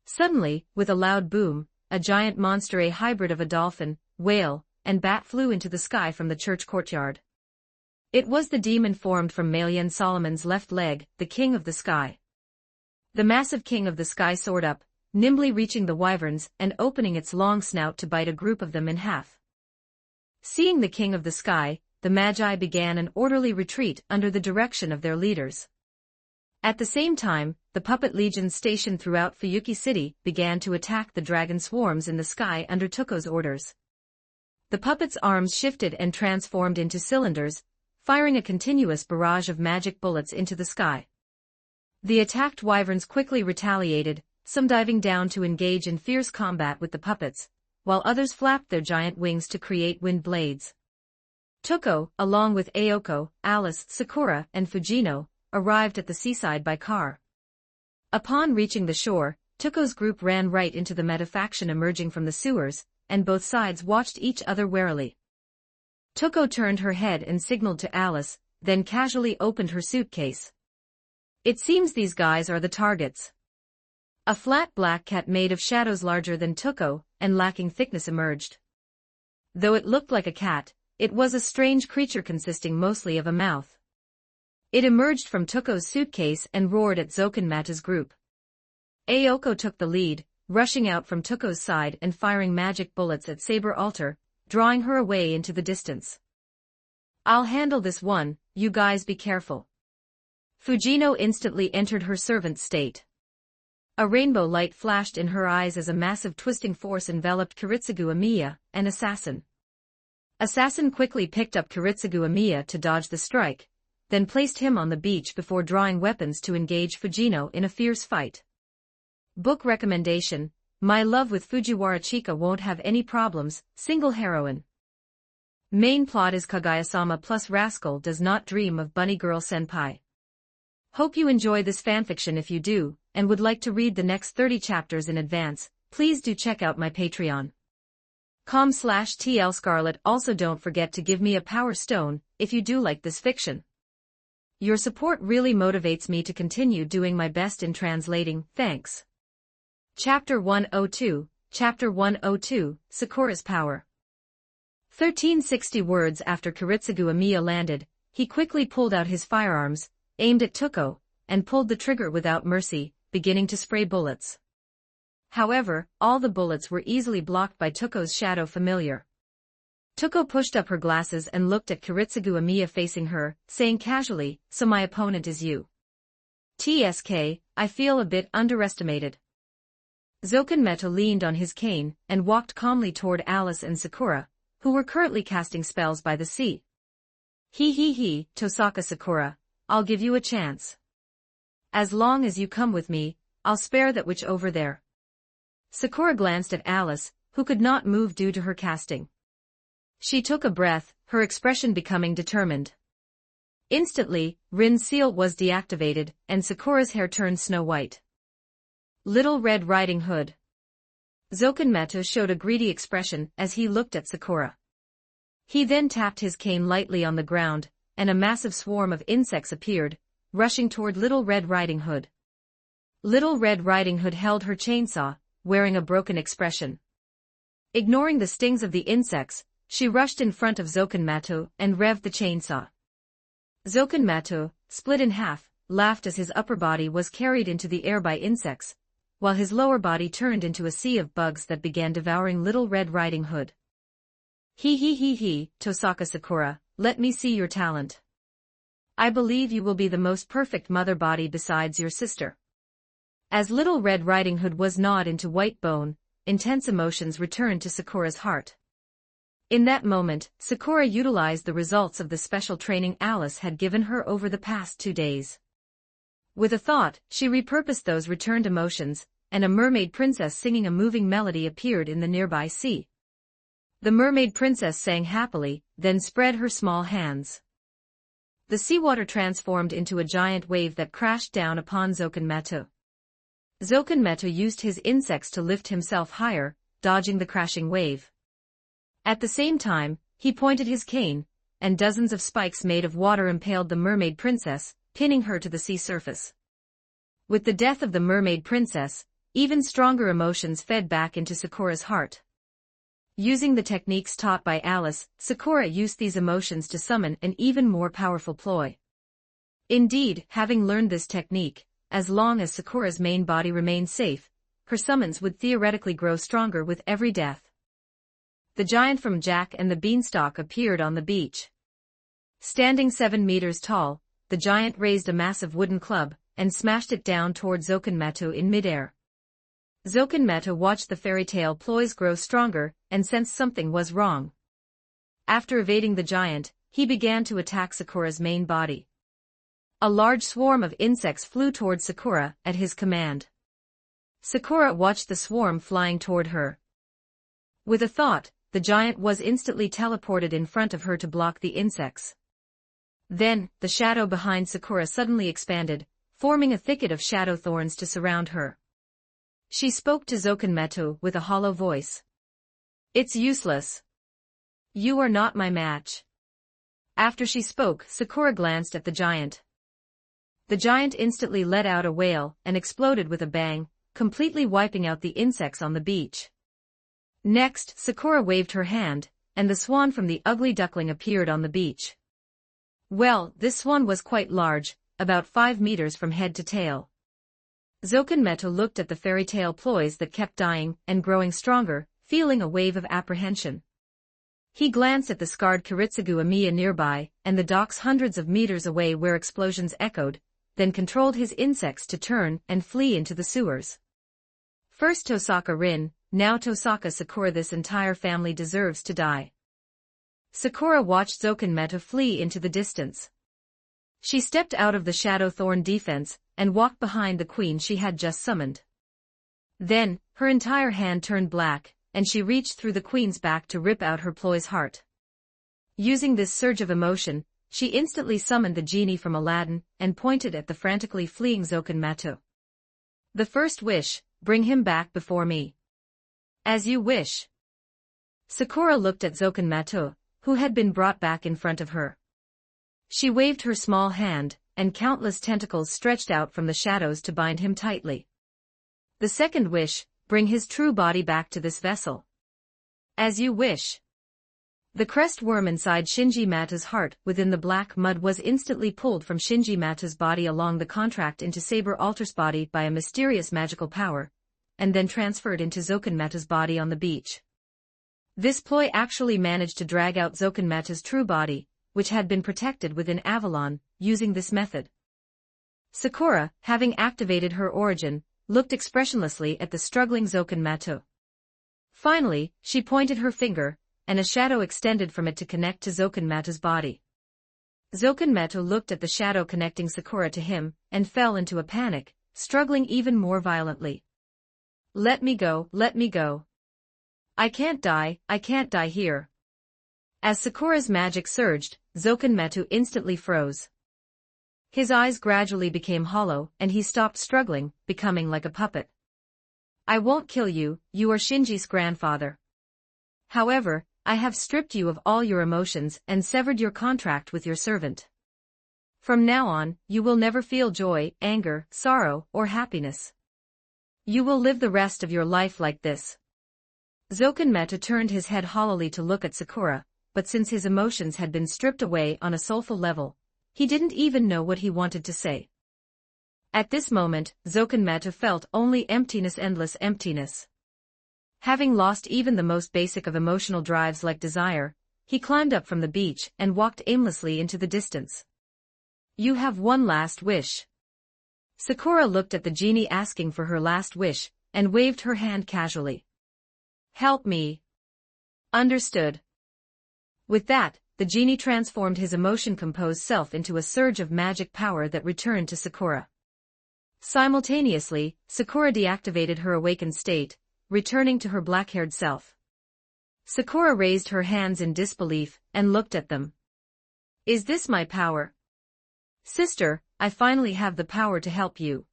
Suddenly, with a loud boom, a giant monster, a hybrid of a dolphin, whale, and bat flew into the sky from the church courtyard. It was the demon formed from Malian Solomon's left leg, the King of the Sky. The massive King of the Sky soared up, nimbly reaching the wyverns and opening its long snout to bite a group of them in half. Seeing the King of the Sky, the magi began an orderly retreat under the direction of their leaders. At the same time, the puppet legions stationed throughout Fuyuki City began to attack the dragon swarms in the sky under Toko's orders. The puppets' arms shifted and transformed into cylinders, firing a continuous barrage of magic bullets into the sky. The attacked wyverns quickly retaliated, some diving down to engage in fierce combat with the puppets, while others flapped their giant wings to create wind blades. Toko, along with Aoko, Alice, Sakura, and Fujino, arrived at the seaside by car. Upon reaching the shore, Toko's group ran right into the metafaction emerging from the sewers, and both sides watched each other warily. Toko turned her head and signaled to Alice, then casually opened her suitcase. It seems these guys are the targets. A flat black cat made of shadows larger than Toko and lacking thickness emerged. Though it looked like a cat, it was a strange creature consisting mostly of a mouth. It emerged from Toko's suitcase and roared at Zokanmata's group. Ayoko took the lead, rushing out from Tuko's side and firing magic bullets at Saber Alter, drawing her away into the distance. "I'll handle this one, you guys be careful." Fujino instantly entered her servant state. A rainbow light flashed in her eyes as a massive twisting force enveloped Kiritsugu Amiya, an assassin. Assassin quickly picked up Kiritsugu Amiya to dodge the strike, then placed him on the beach before drawing weapons to engage Fujino in a fierce fight. Book recommendation: My Love with Fujiwara Chika Won't Have Any Problems, single heroine. Main plot is Kaguya-sama plus Rascal does not dream of Bunny Girl Senpai. Hope you enjoy this fanfiction. If you do, and would like to read the next 30 chapters in advance, please do check out my Patreon. com/TLScarlet. Also don't forget to give me a power stone, if you do like this fiction. Your support really motivates me to continue doing my best in translating, thanks. Chapter 102, Chapter 102, Sakura's Power. 1360 words after Kiritsugu Amiya landed, he quickly pulled out his firearms, aimed at Tuko, and pulled the trigger without mercy, beginning to spray bullets. However, all the bullets were easily blocked by Tuko's shadow familiar. Tuko pushed up her glasses and looked at Kiritsugu Amiya facing her, saying casually, "So my opponent is you. TSK, I feel a bit underestimated." Zokenmeto leaned on his cane and walked calmly toward Alice and Sakura, who were currently casting spells by the sea. He, Tohsaka Sakura, I'll give you a chance. As long as you come with me, I'll spare that witch over there. Sakura glanced at Alice, who could not move due to her casting. She took a breath, her expression becoming determined. Instantly, Rin's seal was deactivated, and Sakura's hair turned snow white. Little Red Riding Hood. Zokenmeto showed a greedy expression as he looked at Sakura. He then tapped his cane lightly on the ground, and a massive swarm of insects appeared, rushing toward Little Red Riding Hood. Little Red Riding Hood held her chainsaw, wearing a broken expression. Ignoring the stings of the insects, she rushed in front of Zokenmeto and revved the chainsaw. Zokenmeto, split in half, laughed as his upper body was carried into the air by insects, while his lower body turned into a sea of bugs that began devouring Little Red Riding Hood. He, Tohsaka Sakura, let me see your talent. I believe you will be the most perfect mother body besides your sister. As Little Red Riding Hood was gnawed into white bone, intense emotions returned to Sakura's heart. In that moment, Sakura utilized the results of the special training Alice had given her over the past 2 days. With a thought, she repurposed those returned emotions, and a mermaid princess singing a moving melody appeared in the nearby sea. The mermaid princess sang happily, then spread her small hands. The seawater transformed into a giant wave that crashed down upon Zokenmeto. Zokenmeto used his insects to lift himself higher, dodging the crashing wave. At the same time, he pointed his cane, and dozens of spikes made of water impaled the mermaid princess, pinning her to the sea surface. With the death of the mermaid princess, even stronger emotions fed back into Sakura's heart. Using the techniques taught by Alice, Sakura used these emotions to summon an even more powerful ploy. Indeed, having learned this technique, as long as Sakura's main body remained safe, her summons would theoretically grow stronger with every death. The giant from Jack and the Beanstalk appeared on the beach. Standing 7 meters tall, the giant raised a massive wooden club, and smashed it down toward Zokenmeto in midair. Zokenmeto watched the fairy tale ploys grow stronger, and sensed something was wrong. After evading the giant, he began to attack Sakura's main body. A large swarm of insects flew toward Sakura at his command. Sakura watched the swarm flying toward her. With a thought, the giant was instantly teleported in front of her to block the insects. Then, the shadow behind Sakura suddenly expanded, forming a thicket of shadow thorns to surround her. She spoke to Zokenmeto with a hollow voice. "It's useless. You are not my match." After she spoke, Sakura glanced at the giant. The giant instantly let out a wail and exploded with a bang, completely wiping out the insects on the beach. Next, Sakura waved her hand, and the swan from the ugly duckling appeared on the beach. Well, this swan was quite large, about 5 meters from head to tail. Zokanmeto looked at the fairy tale ploys that kept dying and growing stronger, feeling a wave of apprehension. He glanced at the scarred Kiritsugu Amiya nearby, and the docks hundreds of meters away where explosions echoed, then controlled his insects to turn and flee into the sewers. First Tohsaka Rin, now Tohsaka Sakura. This entire family deserves to die. Sakura watched Zokanmeto flee into the distance. She stepped out of the Shadow Thorn defense, and walked behind the queen she had just summoned. Then, her entire hand turned black, and she reached through the queen's back to rip out her ploy's heart. Using this surge of emotion, she instantly summoned the genie from Aladdin and pointed at the frantically fleeing Zokanmeto. The first wish, bring him back before me. As you wish. Sakura looked at Zokanmeto, who had been brought back in front of her. She waved her small hand, and countless tentacles stretched out from the shadows to bind him tightly. The second wish, bring his true body back to this vessel. As you wish. The crest worm inside Shinji Mata's heart within the black mud was instantly pulled from Shinji Mata's body along the contract into Saber Alter's body by a mysterious magical power, and then transferred into Zokanmeta's body on the beach. This ploy actually managed to drag out Zokanmeta's true body, which had been protected within Avalon, using this method. Sakura, having activated her origin, looked expressionlessly at the struggling Zokanmeto. Finally, she pointed her finger, and a shadow extended from it to connect to Zokanmeta's body. Zokanmeto looked at the shadow connecting Sakura to him, and fell into a panic, struggling even more violently. Let me go, let me go. I can't die here. As Sakura's magic surged, Zokanmeto instantly froze. His eyes gradually became hollow and he stopped struggling, becoming like a puppet. I won't kill you, you are Shinji's grandfather. However, I have stripped you of all your emotions and severed your contract with your servant. From now on, you will never feel joy, anger, sorrow, or happiness. You will live the rest of your life like this. Zokanmeto turned his head hollowly to look at Sakura, but since his emotions had been stripped away on a soulful level, he didn't even know what he wanted to say. At this moment, Zokanmeto felt only emptiness, endless emptiness. Having lost even the most basic of emotional drives like desire, he climbed up from the beach and walked aimlessly into the distance. You have one last wish. Sakura looked at the genie asking for her last wish, and waved her hand casually. Help me. Understood. With that, the genie transformed his emotion-composed self into a surge of magic power that returned to Sakura. Simultaneously, Sakura deactivated her awakened state, returning to her black-haired self. Sakura raised her hands in disbelief and looked at them. Is this my power? Sister, I finally have the power to help you.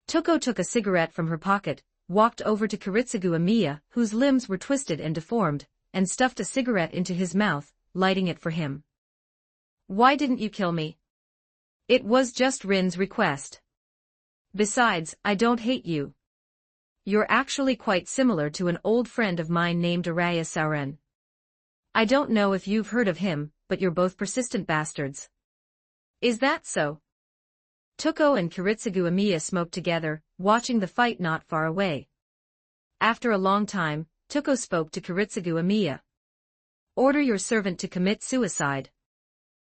Toko took a cigarette from her pocket, walked over to Kiritsugu Amiya, whose limbs were twisted and deformed, and stuffed a cigarette into his mouth, lighting it for him. Why didn't you kill me? It was just Rin's request. Besides, I don't hate you. You're actually quite similar to an old friend of mine named Araya Sauren. I don't know if you've heard of him, but you're both persistent bastards. Is that so? Toko and Kiritsugu Amiya smoked together, watching the fight not far away. After a long time, Toko spoke to Kiritsugu Amiya. Order your servant to commit suicide.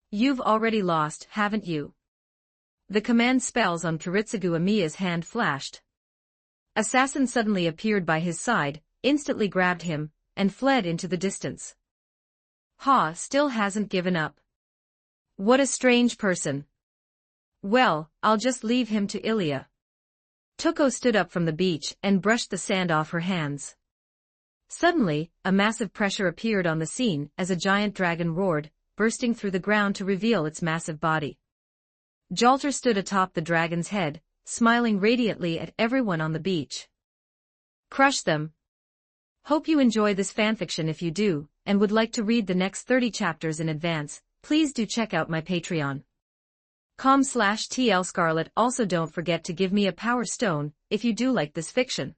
You've already lost, haven't you? The command spells on Kiritsugu Amiya's hand flashed. Assassin suddenly appeared by his side, instantly grabbed him, and fled into the distance. Ha still hasn't given up. What a strange person. Well, I'll just leave him to Ilya. Toko stood up from the beach and brushed the sand off her hands. Suddenly, a massive pressure appeared on the scene as a giant dragon roared, bursting through the ground to reveal its massive body. Jalter stood atop the dragon's head, smiling radiantly at everyone on the beach. Crush them. Hope you enjoy this fanfiction. If you do, and would like to read the next 30 chapters in advance, please do check out my Patreon. com/TLScarlet. Also don't forget to give me a power stone, if you do like this fiction.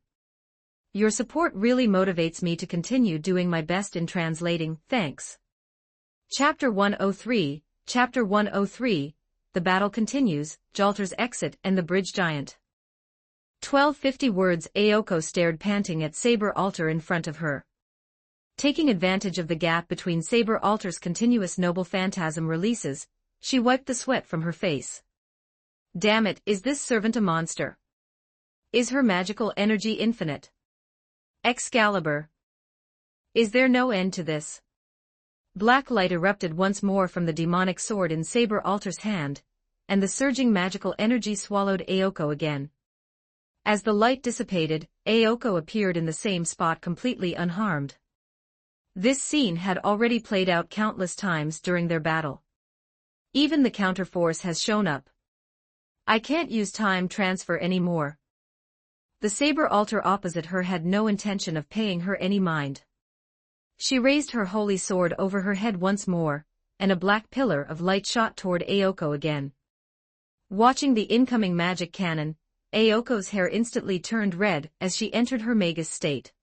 Your support really motivates me to continue doing my best in translating. Thanks. Chapter 103, Chapter 103, The battle continues, Jalter's exit and the bridge giant. 1250 words. Ayoko stared panting at Saber Altar in front of her. Taking advantage of the gap between Saber Altar's continuous noble phantasm releases, she wiped the sweat from her face. Damn it, is this servant a monster? Is her magical energy infinite? Excalibur. Is there no end to this? Black light erupted once more from the demonic sword in Saber Altar's hand, and the surging magical energy swallowed Ayoko again. As the light dissipated, Ayoko appeared in the same spot completely unharmed. This scene had already played out countless times during their battle. Even the counterforce has shown up. I can't use time transfer anymore. The Saber Altar opposite her had no intention of paying her any mind. She raised her holy sword over her head once more, and a black pillar of light shot toward Ayoko again. Watching the incoming magic cannon, Ayoko's hair instantly turned red as she entered her magus state.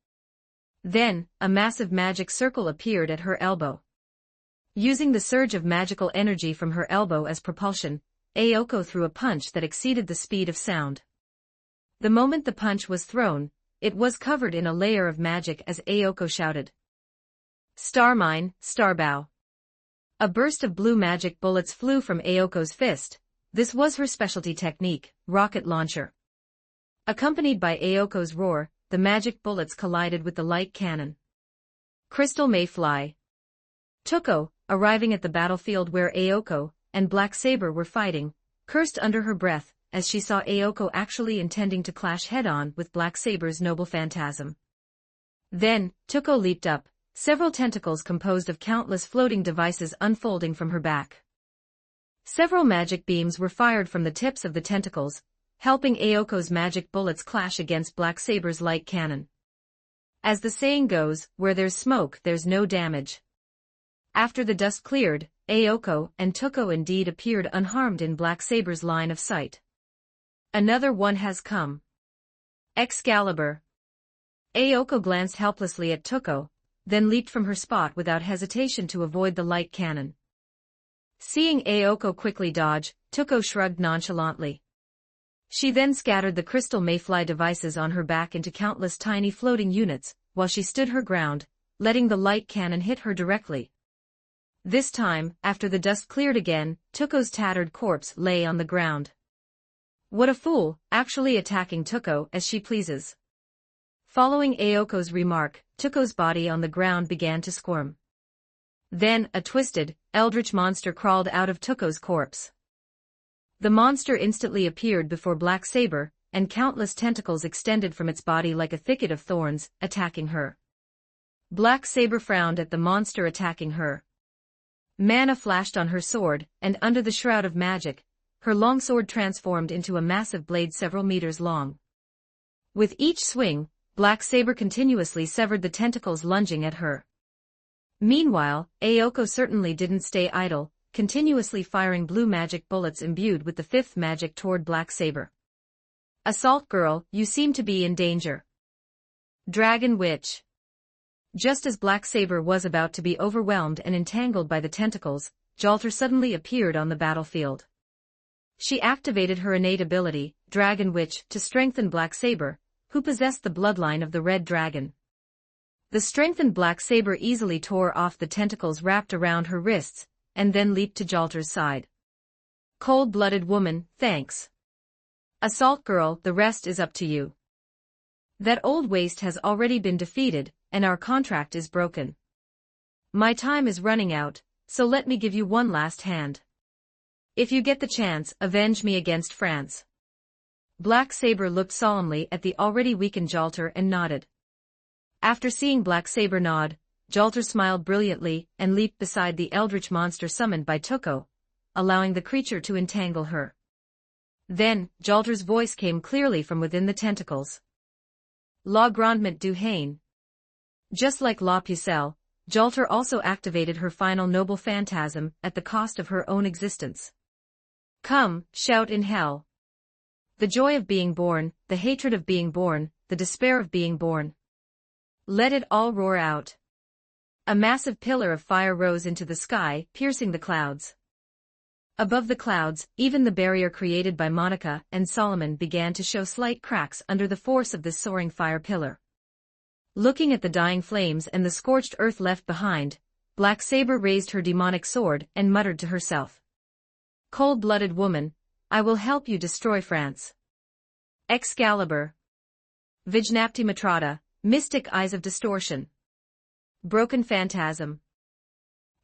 Then, a massive magic circle appeared at her elbow. Using the surge of magical energy from her elbow as propulsion, Ayoko threw a punch that exceeded the speed of sound. The moment the punch was thrown, it was covered in a layer of magic as Ayoko shouted, "Star Mine, Starbow." A burst of blue magic bullets flew from Ayoko's fist. This was her specialty technique, rocket launcher. Accompanied by Ayoko's roar, the magic bullets collided with the light cannon. Crystal may fly. Tuko, arriving at the battlefield where Ayoko and Black Saber were fighting, cursed under her breath as she saw Ayoko actually intending to clash head-on with Black Saber's noble phantasm. Then, Tuko leaped up, several tentacles composed of countless floating devices unfolding from her back. Several magic beams were fired from the tips of the tentacles, helping Ayoko's magic bullets clash against Black Saber's light cannon. As the saying goes, where there's smoke there's no damage. After the dust cleared, Ayoko and Tuko indeed appeared unharmed in Black Saber's line of sight. Another one has come. Excalibur. Ayoko glanced helplessly at Tuko, then leaped from her spot without hesitation to avoid the light cannon. Seeing Ayoko quickly dodge, Tuko shrugged nonchalantly. She then scattered the crystal mayfly devices on her back into countless tiny floating units, while she stood her ground, letting the light cannon hit her directly. This time, after the dust cleared again, Tuko's tattered corpse lay on the ground. What a fool, actually attacking Tuko as she pleases. Following Ayoko's remark, Tuko's body on the ground began to squirm. Then, a twisted, eldritch monster crawled out of Tuko's corpse. The monster instantly appeared before Black Saber, and countless tentacles extended from its body like a thicket of thorns, attacking her. Black Saber frowned at the monster attacking her. Mana flashed on her sword, and under the shroud of magic, her longsword transformed into a massive blade several meters long. With each swing, Black Saber continuously severed the tentacles lunging at her. Meanwhile, Ayoko certainly didn't stay idle, continuously firing blue magic bullets imbued with the fifth magic toward Black Saber. Assault Girl, you seem to be in danger. Dragon Witch. Just as Black Saber was about to be overwhelmed and entangled by the tentacles, Jalter suddenly appeared on the battlefield. She activated her innate ability, Dragon Witch, to strengthen Black Saber, who possessed the bloodline of the Red Dragon. The strengthened Black Saber easily tore off the tentacles wrapped around her wrists, and then leaped to Jalter's side. Cold-blooded woman, thanks. Assault Girl, the rest is up to you. That old waste has already been defeated, and our contract is broken. My time is running out, so let me give you one last hand. If you get the chance, avenge me against France. Black Saber looked solemnly at the already weakened Jalter and nodded. After seeing Black Saber nod, Jalter smiled brilliantly and leaped beside the eldritch monster summoned by Tuko, allowing the creature to entangle her. Then, Jalter's voice came clearly from within the tentacles. La Grandement du Haine. Just like La Pucelle, Jalter also activated her final noble phantasm at the cost of her own existence. Come, shout in hell. The joy of being born, the hatred of being born, the despair of being born. Let it all roar out. A massive pillar of fire rose into the sky, piercing the clouds. Above the clouds, even the barrier created by Monica and Solomon began to show slight cracks under the force of this soaring fire pillar. Looking at the dying flames and the scorched earth left behind, Black Saber raised her demonic sword and muttered to herself. Cold-blooded woman, I will help you destroy France. Excalibur. Vijnapti Matrata, mystic eyes of distortion. Broken phantasm.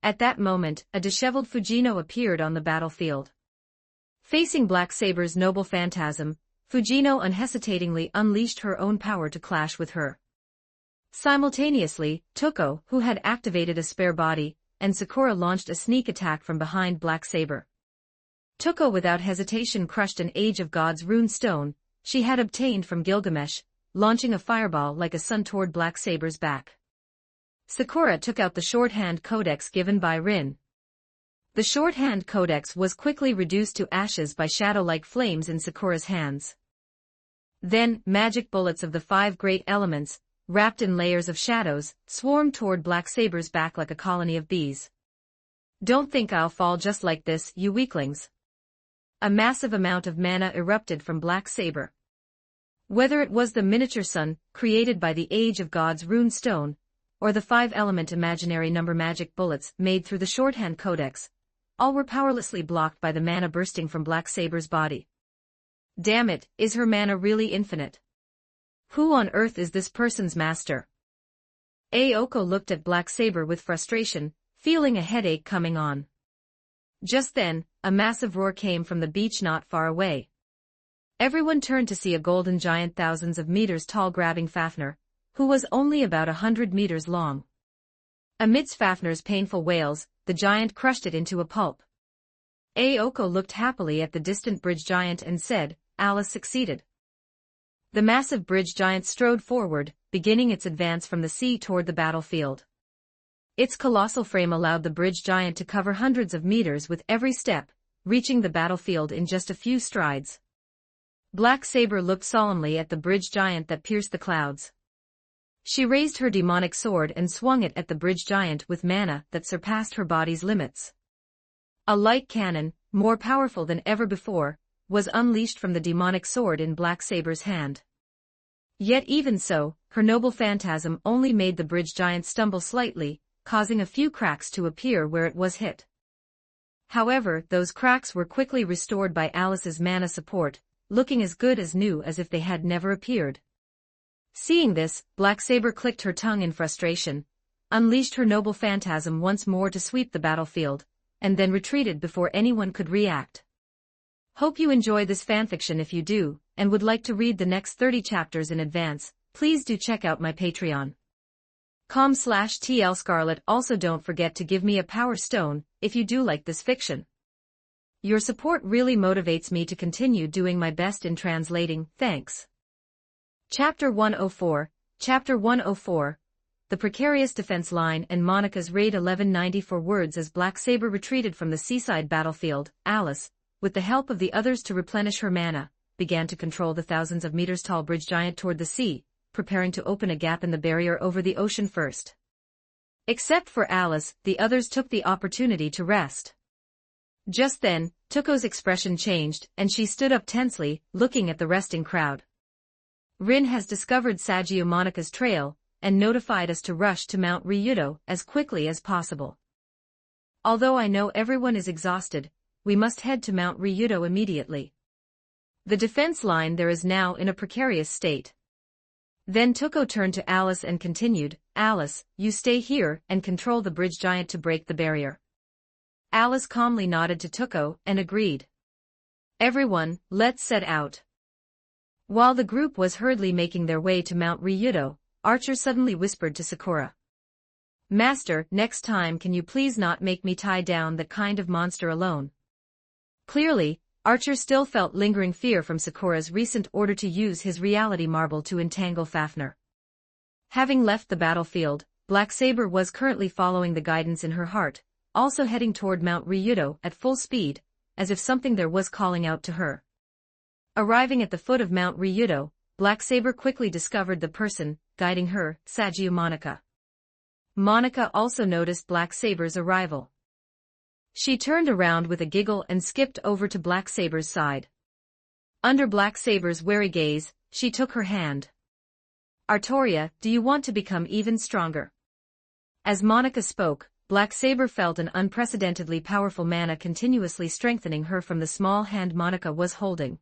At that moment, a disheveled Fujino appeared on the battlefield. Facing Black Saber's noble phantasm, Fujino unhesitatingly unleashed her own power to clash with her. Simultaneously, Toko, who had activated a spare body, and Sakura launched a sneak attack from behind Black Saber. Toko without hesitation crushed an Age of Gods rune stone she had obtained from Gilgamesh, launching a fireball like a sun toward Black Saber's back. Sakura took out the shorthand codex given by Rin. The shorthand codex was quickly reduced to ashes by shadow-like flames in Sakura's hands. Then, magic bullets of the 5 great elements, wrapped in layers of shadows, swarmed toward Black Saber's back like a colony of bees. Don't think I'll fall just like this, you weaklings. A massive amount of mana erupted from Black Saber. Whether it was the miniature sun, created by the Age of Gods rune stone, or the 5-element imaginary number magic bullets made through the shorthand codex, all were powerlessly blocked by the mana bursting from Black Saber's body. Damn it, is her mana really infinite? Who on earth is this person's master? Aoko looked at Black Saber with frustration, feeling a headache coming on. Just then, a massive roar came from the beach not far away. Everyone turned to see a golden giant thousands of meters tall grabbing Fafnir, who was only about 100 meters long. Amidst Fafnir's painful wails, the giant crushed it into a pulp. Aoko looked happily at the distant bridge giant and said, Alice succeeded. The massive bridge giant strode forward, beginning its advance from the sea toward the battlefield. Its colossal frame allowed the bridge giant to cover hundreds of meters with every step, reaching the battlefield in just a few strides. Black Saber looked solemnly at the bridge giant that pierced the clouds. She raised her demonic sword and swung it at the bridge giant with mana that surpassed her body's limits. A light cannon, more powerful than ever before, was unleashed from the demonic sword in Black Saber's hand. Yet even so, her noble phantasm only made the bridge giant stumble slightly, causing a few cracks to appear where it was hit. However, those cracks were quickly restored by Alice's mana support, looking as good as new as if they had never appeared. Seeing this, Black Saber clicked her tongue in frustration, unleashed her noble phantasm once more to sweep the battlefield, and then retreated before anyone could react. Hope you enjoy this fanfiction. If you do, and would like to read the next 30 chapters in advance, please do check out my Patreon. com/TLScarlet. Also don't forget to give me a power stone, if you do like this fiction. Your support really motivates me to continue doing my best in translating, thanks. Chapter 104, Chapter 104, The Precarious Defense Line and Monica's Raid. 1194 words. As Black Saber retreated from the seaside battlefield, Alice, with the help of the others to replenish her mana, began to control the thousands of meters tall bridge giant toward the sea, preparing to open a gap in the barrier over the ocean first. Except for Alice, the others took the opportunity to rest. Just then, Toko's expression changed, and she stood up tensely, looking at the resting crowd. Rin has discovered Sagiyo Monica's trail, and notified us to rush to Mount Ryudo as quickly as possible. Although I know everyone is exhausted, we must head to Mount Ryudo immediately. The defense line there is now in a precarious state. Then Toko turned to Alice and continued, Alice, you stay here and control the bridge giant to break the barrier. Alice calmly nodded to Toko and agreed. Everyone, let's set out. While the group was hurriedly making their way to Mount Ryudo, Archer suddenly whispered to Sakura. Master, next time can you please not make me tie down that kind of monster alone? Clearly, Archer still felt lingering fear from Sakura's recent order to use his reality marble to entangle Fafnir. Having left the battlefield, Black Saber was currently following the guidance in her heart, also heading toward Mount Ryudo at full speed, as if something there was calling out to her. Arriving at the foot of Mount Ryudo, Black Saber quickly discovered the person guiding her, Sagiyo Monica. Monica also noticed Black Saber's arrival. She turned around with a giggle and skipped over to Black Saber's side. Under Black Saber's wary gaze, she took her hand. Artoria, do you want to become even stronger? As Monica spoke, Black Saber felt an unprecedentedly powerful mana continuously strengthening her from the small hand Monica was holding.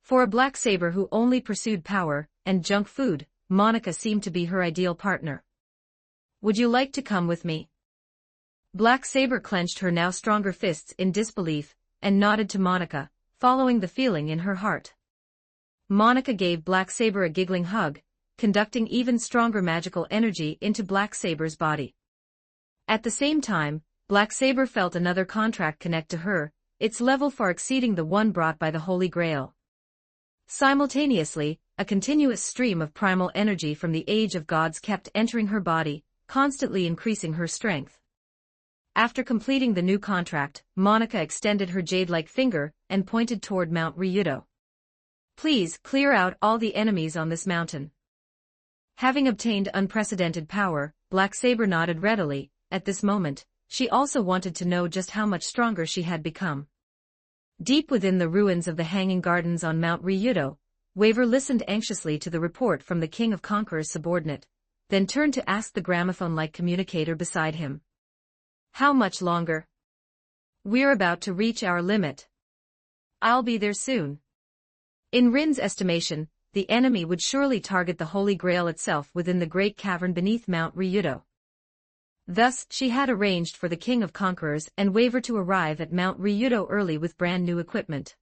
For a Black Saber who only pursued power and junk food, Monica seemed to be her ideal partner. Would you like to come with me? Black Saber clenched her now stronger fists in disbelief, and nodded to Monica, following the feeling in her heart. Monica gave Black Saber a giggling hug, conducting even stronger magical energy into Black Saber's body. At the same time, Black Saber felt another contract connect to her, its level far exceeding the one brought by the Holy Grail. Simultaneously, a continuous stream of primal energy from the Age of Gods kept entering her body, constantly increasing her strength. After completing the new contract, Monica extended her jade-like finger and pointed toward Mount Ryudo. Please clear out all the enemies on this mountain. Having obtained unprecedented power, Black Saber nodded readily. At this moment, she also wanted to know just how much stronger she had become. Deep within the ruins of the Hanging Gardens on Mount Ryudo, Waver listened anxiously to the report from the King of Conqueror's subordinate, then turned to ask the gramophone-like communicator beside him. How much longer? We're about to reach our limit. I'll be there soon. In Rin's estimation, the enemy would surely target the Holy Grail itself within the great cavern beneath Mount Ryudo. Thus, she had arranged for the King of Conquerors and Waver to arrive at Mount Ryudo early with brand new equipment.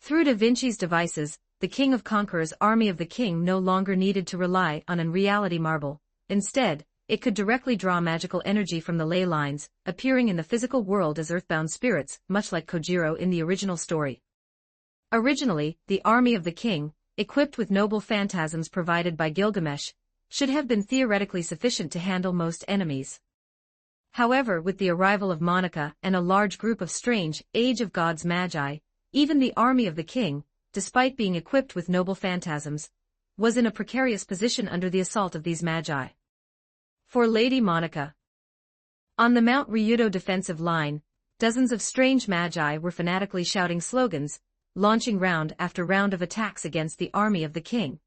Through Da Vinci's devices, the King of Conquerors' army of the king no longer needed to rely on an reality marble. Instead, it could directly draw magical energy from the ley lines, appearing in the physical world as earthbound spirits, much like Kojiro in the original story. Originally, the army of the king, equipped with noble phantasms provided by Gilgamesh, should have been theoretically sufficient to handle most enemies. However, with the arrival of Monica and a large group of strange, Age of Gods magi, even the army of the king, despite being equipped with noble phantasms, was in a precarious position under the assault of these magi. For Lady Monica. On the Mount Ryudo defensive line, dozens of strange magi were fanatically shouting slogans, launching round after round of attacks against the army of the king.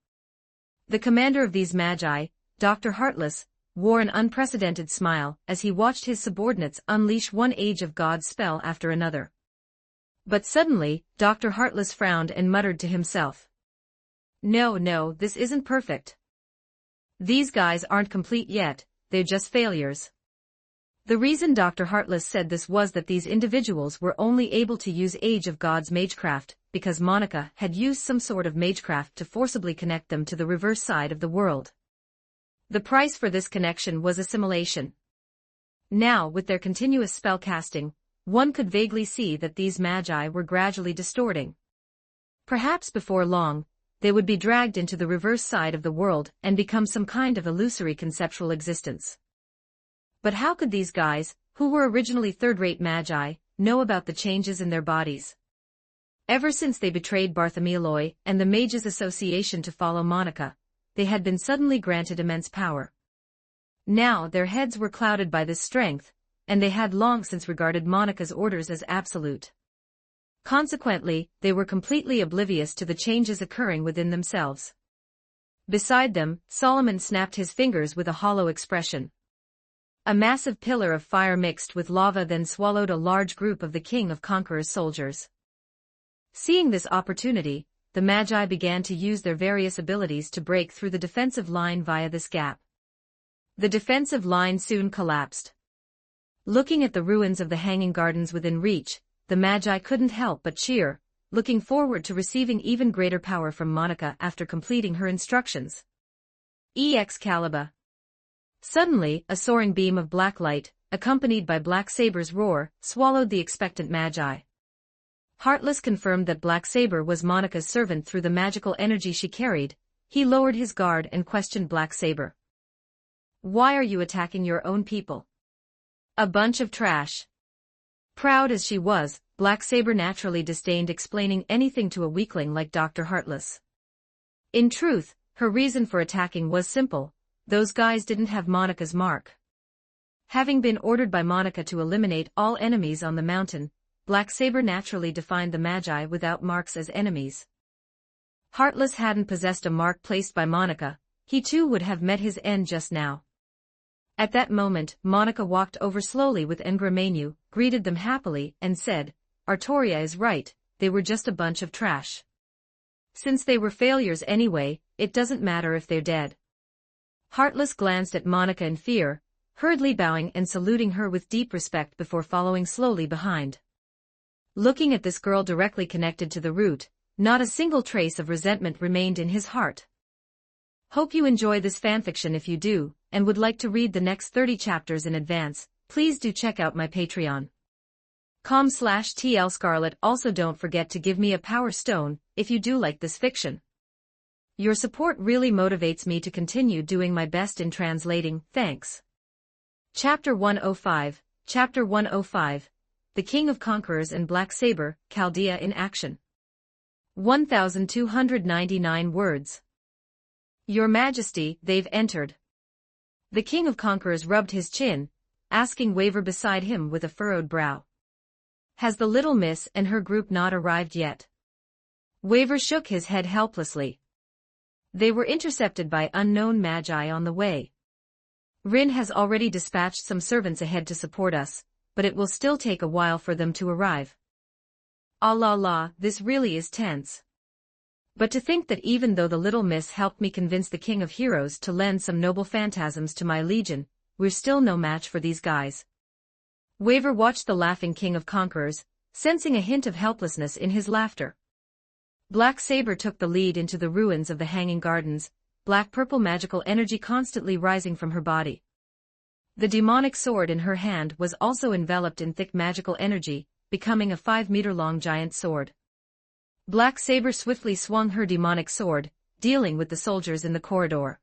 The commander of these magi, Dr. Heartless, wore an unprecedented smile as he watched his subordinates unleash one Age of Gods spell after another. But suddenly, Dr. Heartless frowned and muttered to himself. No, this isn't perfect. These guys aren't complete yet, they're just failures. The reason Dr. Heartless said this was that these individuals were only able to use Age of Gods magecraft because Monica had used some sort of magecraft to forcibly connect them to the reverse side of the world. The price for this connection was assimilation. Now, with their continuous spell casting, one could vaguely see that these magi were gradually distorting. Perhaps before long, they would be dragged into the reverse side of the world and become some kind of illusory conceptual existence. But how could these guys, who were originally third-rate magi, know about the changes in their bodies? Ever since they betrayed Bartholomew and the Mages' Association to follow Monica, they had been suddenly granted immense power. Now their heads were clouded by this strength, and they had long since regarded Monica's orders as absolute. Consequently, they were completely oblivious to the changes occurring within themselves. Beside them, Solomon snapped his fingers with a hollow expression. A massive pillar of fire mixed with lava then swallowed a large group of the King of Conquerors' soldiers. Seeing this opportunity, the Magi began to use their various abilities to break through the defensive line via this gap. The defensive line soon collapsed. Looking at the ruins of the Hanging Gardens within reach, the Magi couldn't help but cheer, looking forward to receiving even greater power from Monica after completing her instructions. Excalibur. Suddenly, a soaring beam of black light, accompanied by Black Saber's roar, swallowed the expectant Magi. Heartless confirmed that Black Saber was Monica's servant through the magical energy she carried. He lowered his guard and questioned Black Saber. Why are you attacking your own people? A bunch of trash. Proud as she was, Black Saber naturally disdained explaining anything to a weakling like Dr. Heartless. In truth, her reason for attacking was simple: those guys didn't have Monica's mark. Having been ordered by Monica to eliminate all enemies on the mountain, Black Saber naturally defined the Magi without marks as enemies. Heartless hadn't possessed a mark placed by Monica, he too would have met his end just now. At that moment, Monica walked over slowly with Ngramenu, greeted them happily, and said, "Artoria is right, they were just a bunch of trash. Since they were failures anyway, it doesn't matter if they're dead." Heartless glanced at Monica in fear, hurriedly bowing and saluting her with deep respect before following slowly behind. Looking at this girl directly connected to the route, not a single trace of resentment remained in his heart. Hope you enjoy this fanfiction. If you do, and would like to read the next 30 chapters in advance, please do check out my Patreon.com/TLScarlet. Also don't forget to give me a power stone, if you do like this fiction. Your support really motivates me to continue doing my best in translating. Thanks. Chapter 105, Chapter 105, The King of Conquerors and Black Saber, Chaldea in Action. 1299 words. Your Majesty, they've entered. The King of Conquerors rubbed his chin, asking Waver beside him with a furrowed brow. Has the little miss and her group not arrived yet? Waver shook his head helplessly. They were intercepted by unknown Magi on the way. Rin has already dispatched some servants ahead to support us, but it will still take a while for them to arrive. Ah la la, this really is tense. But to think that even though the little miss helped me convince the King of Heroes to lend some noble phantasms to my legion, we're still no match for these guys. Waver watched the laughing King of Conquerors, sensing a hint of helplessness in his laughter. Black Saber took the lead into the ruins of the Hanging Gardens, black-purple magical energy constantly rising from her body. The demonic sword in her hand was also enveloped in thick magical energy, becoming a 5-meter-long giant sword. Black Saber swiftly swung her demonic sword, dealing with the soldiers in the corridor.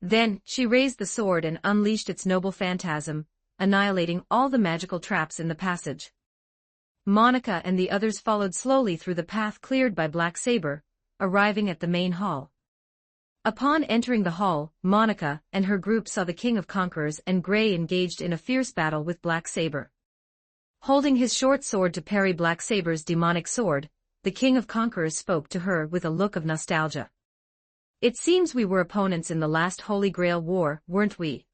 Then, she raised the sword and unleashed its noble phantasm, annihilating all the magical traps in the passage. Monica and the others followed slowly through the path cleared by Black Saber, arriving at the main hall. Upon entering the hall, Monica and her group saw the King of Conquerors and Grey engaged in a fierce battle with Black Saber. Holding his short sword to parry Black Saber's demonic sword, the King of Conquerors spoke to her with a look of nostalgia. "It seems we were opponents in the last Holy Grail War, weren't we?"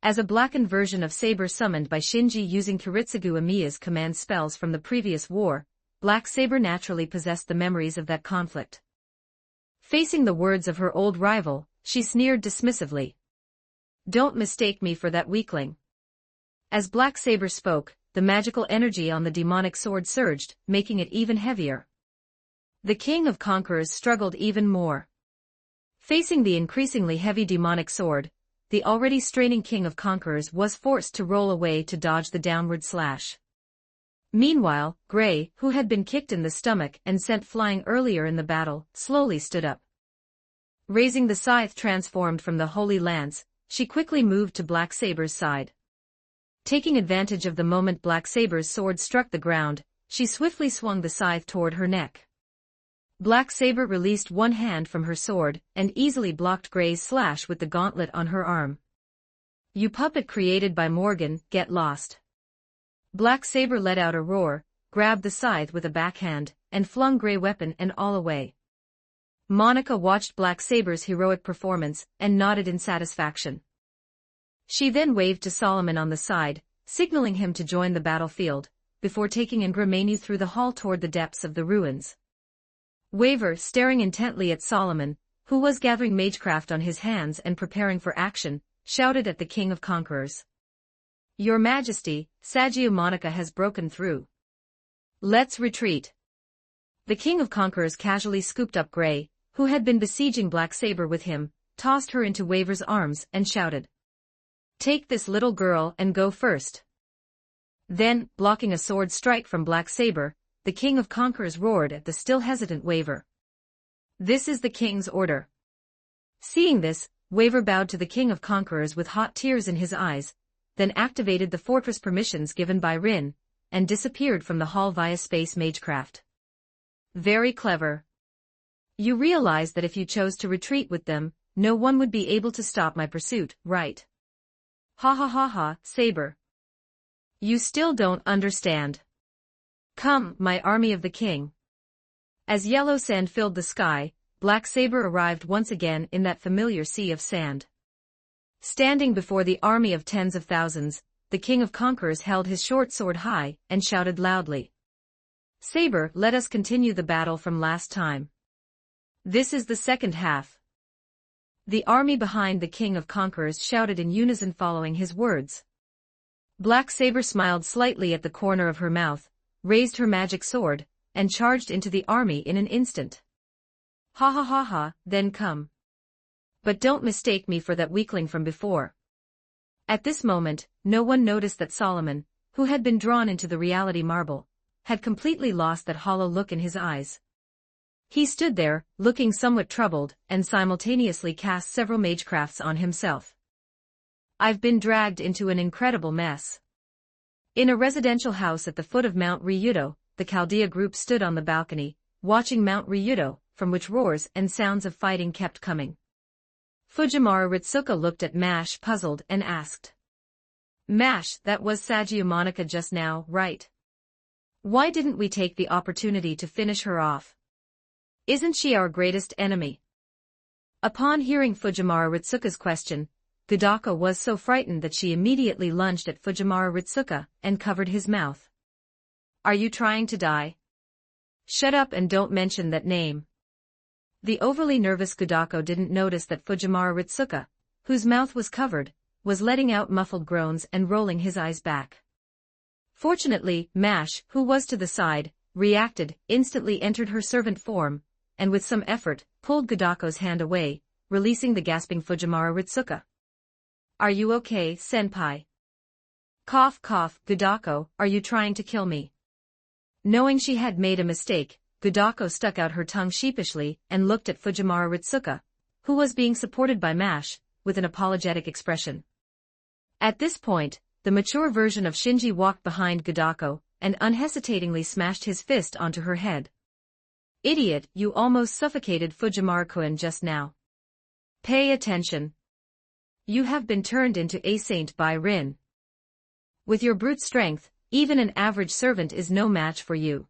As a blackened version of Saber summoned by Shinji using Kiritsugu Amiya's command spells from the previous war, Black Saber naturally possessed the memories of that conflict. Facing the words of her old rival, she sneered dismissively. "Don't mistake me for that weakling." As Black Saber spoke, the magical energy on the demonic sword surged, making it even heavier. The King of Conquerors struggled even more. Facing the increasingly heavy demonic sword, the already straining King of Conquerors was forced to roll away to dodge the downward slash. Meanwhile, Grey, who had been kicked in the stomach and sent flying earlier in the battle, slowly stood up. Raising the scythe transformed from the Holy Lance, she quickly moved to Black Saber's side. Taking advantage of the moment Black Saber's sword struck the ground, she swiftly swung the scythe toward her neck. Black Saber released one hand from her sword and easily blocked Grey's slash with the gauntlet on her arm. "You puppet created by Morgan, get lost." Black Saber let out a roar, grabbed the scythe with a backhand, and flung Grey weapon and all away. Monica watched Black Saber's heroic performance and nodded in satisfaction. She then waved to Solomon on the side, signaling him to join the battlefield, before taking Ngramenu through the hall toward the depths of the ruins. Waver, staring intently at Solomon, who was gathering magecraft on his hands and preparing for action, shouted at the King of Conquerors. "Your Majesty, Saggio Monica has broken through. Let's retreat." The King of Conquerors casually scooped up Grey, who had been besieging Black Saber with him, tossed her into Waver's arms and shouted, "Take this little girl and go first." Then, blocking a sword strike from Black Saber, the King of Conquerors roared at the still hesitant Waver. "This is the King's order." Seeing this, Waver bowed to the King of Conquerors with hot tears in his eyes, then activated the fortress permissions given by Rin, and disappeared from the hall via space magecraft. "Very clever. You realize that if you chose to retreat with them, no one would be able to stop my pursuit, right?" Ha ha ha ha, Saber. You still don't understand. Come, my army of the king. As yellow sand filled the sky, Black Saber arrived once again in that familiar sea of sand. Standing before the army of tens of thousands, the king of conquerors held his short sword high and shouted loudly. Saber, let us continue the battle from last time. This is the second half. The army behind the king of conquerors shouted in unison following his words. Black Saber smiled slightly at the corner of her mouth, raised her magic sword, and charged into the army in an instant. Ha ha ha ha, then come. But don't mistake me for that weakling from before. At this moment, no one noticed that Solomon, who had been drawn into the reality marble, had completely lost that hollow look in his eyes. He stood there, looking somewhat troubled, and simultaneously cast several magecrafts on himself. I've been dragged into an incredible mess. In a residential house at the foot of Mount Ryudo, the Chaldea group stood on the balcony, watching Mount Ryudo, from which roars and sounds of fighting kept coming. Fujiwara Ritsuka looked at Mash puzzled and asked. Mash, that was Sagiyo Monica just now, right? Why didn't we take the opportunity to finish her off? Isn't she our greatest enemy? Upon hearing Fujiwara Ritsuka's question, Gudako was so frightened that she immediately lunged at Fujiwara Ritsuka and covered his mouth. Are you trying to die? Shut up and don't mention that name. The overly nervous Gudako didn't notice that Fujiwara Ritsuka, whose mouth was covered, was letting out muffled groans and rolling his eyes back. Fortunately, Mash, who was to the side, reacted, instantly entered her servant form, and with some effort, pulled Gudako's hand away, releasing the gasping Fujiwara Ritsuka. Are you okay, senpai? Cough cough, Gudako, are you trying to kill me? Knowing she had made a mistake, Gudako stuck out her tongue sheepishly and looked at Fujiwara Ritsuka, who was being supported by Mash, with an apologetic expression. At this point, the mature version of Shinji walked behind Gudako and unhesitatingly smashed his fist onto her head. Idiot, you almost suffocated Fujiwara-kun just now. Pay attention. You have been turned into a saint by Rin. With your brute strength, even an average servant is no match for you.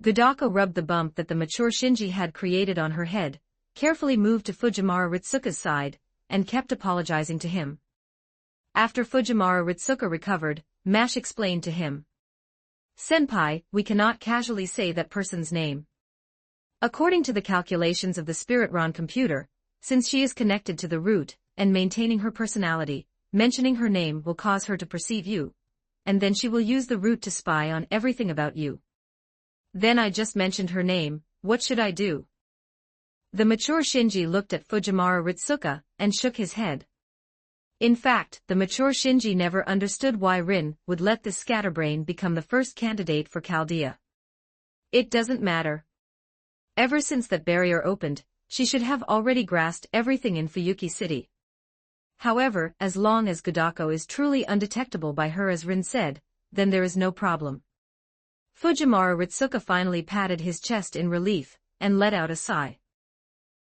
Gudako rubbed the bump that the mature Shinji had created on her head, carefully moved to Fujiwara Ritsuka's side, and kept apologizing to him. After Fujiwara Ritsuka recovered, Mash explained to him. Senpai, we cannot casually say that person's name. According to the calculations of the Spiritron computer, since she is connected to the root, and maintaining her personality, mentioning her name will cause her to perceive you, and then she will use the root to spy on everything about you. Then I just mentioned her name, what should I do? The mature Shinji looked at Fujiwara Ritsuka, and shook his head. In fact, the mature Shinji never understood why Rin would let this scatterbrain become the first candidate for Chaldea. It doesn't matter. Ever since that barrier opened, she should have already grasped everything in Fuyuki City. However, as long as Gudako is truly undetectable by her as Rin said, then there is no problem. Fujiwara Ritsuka finally patted his chest in relief, and let out a sigh.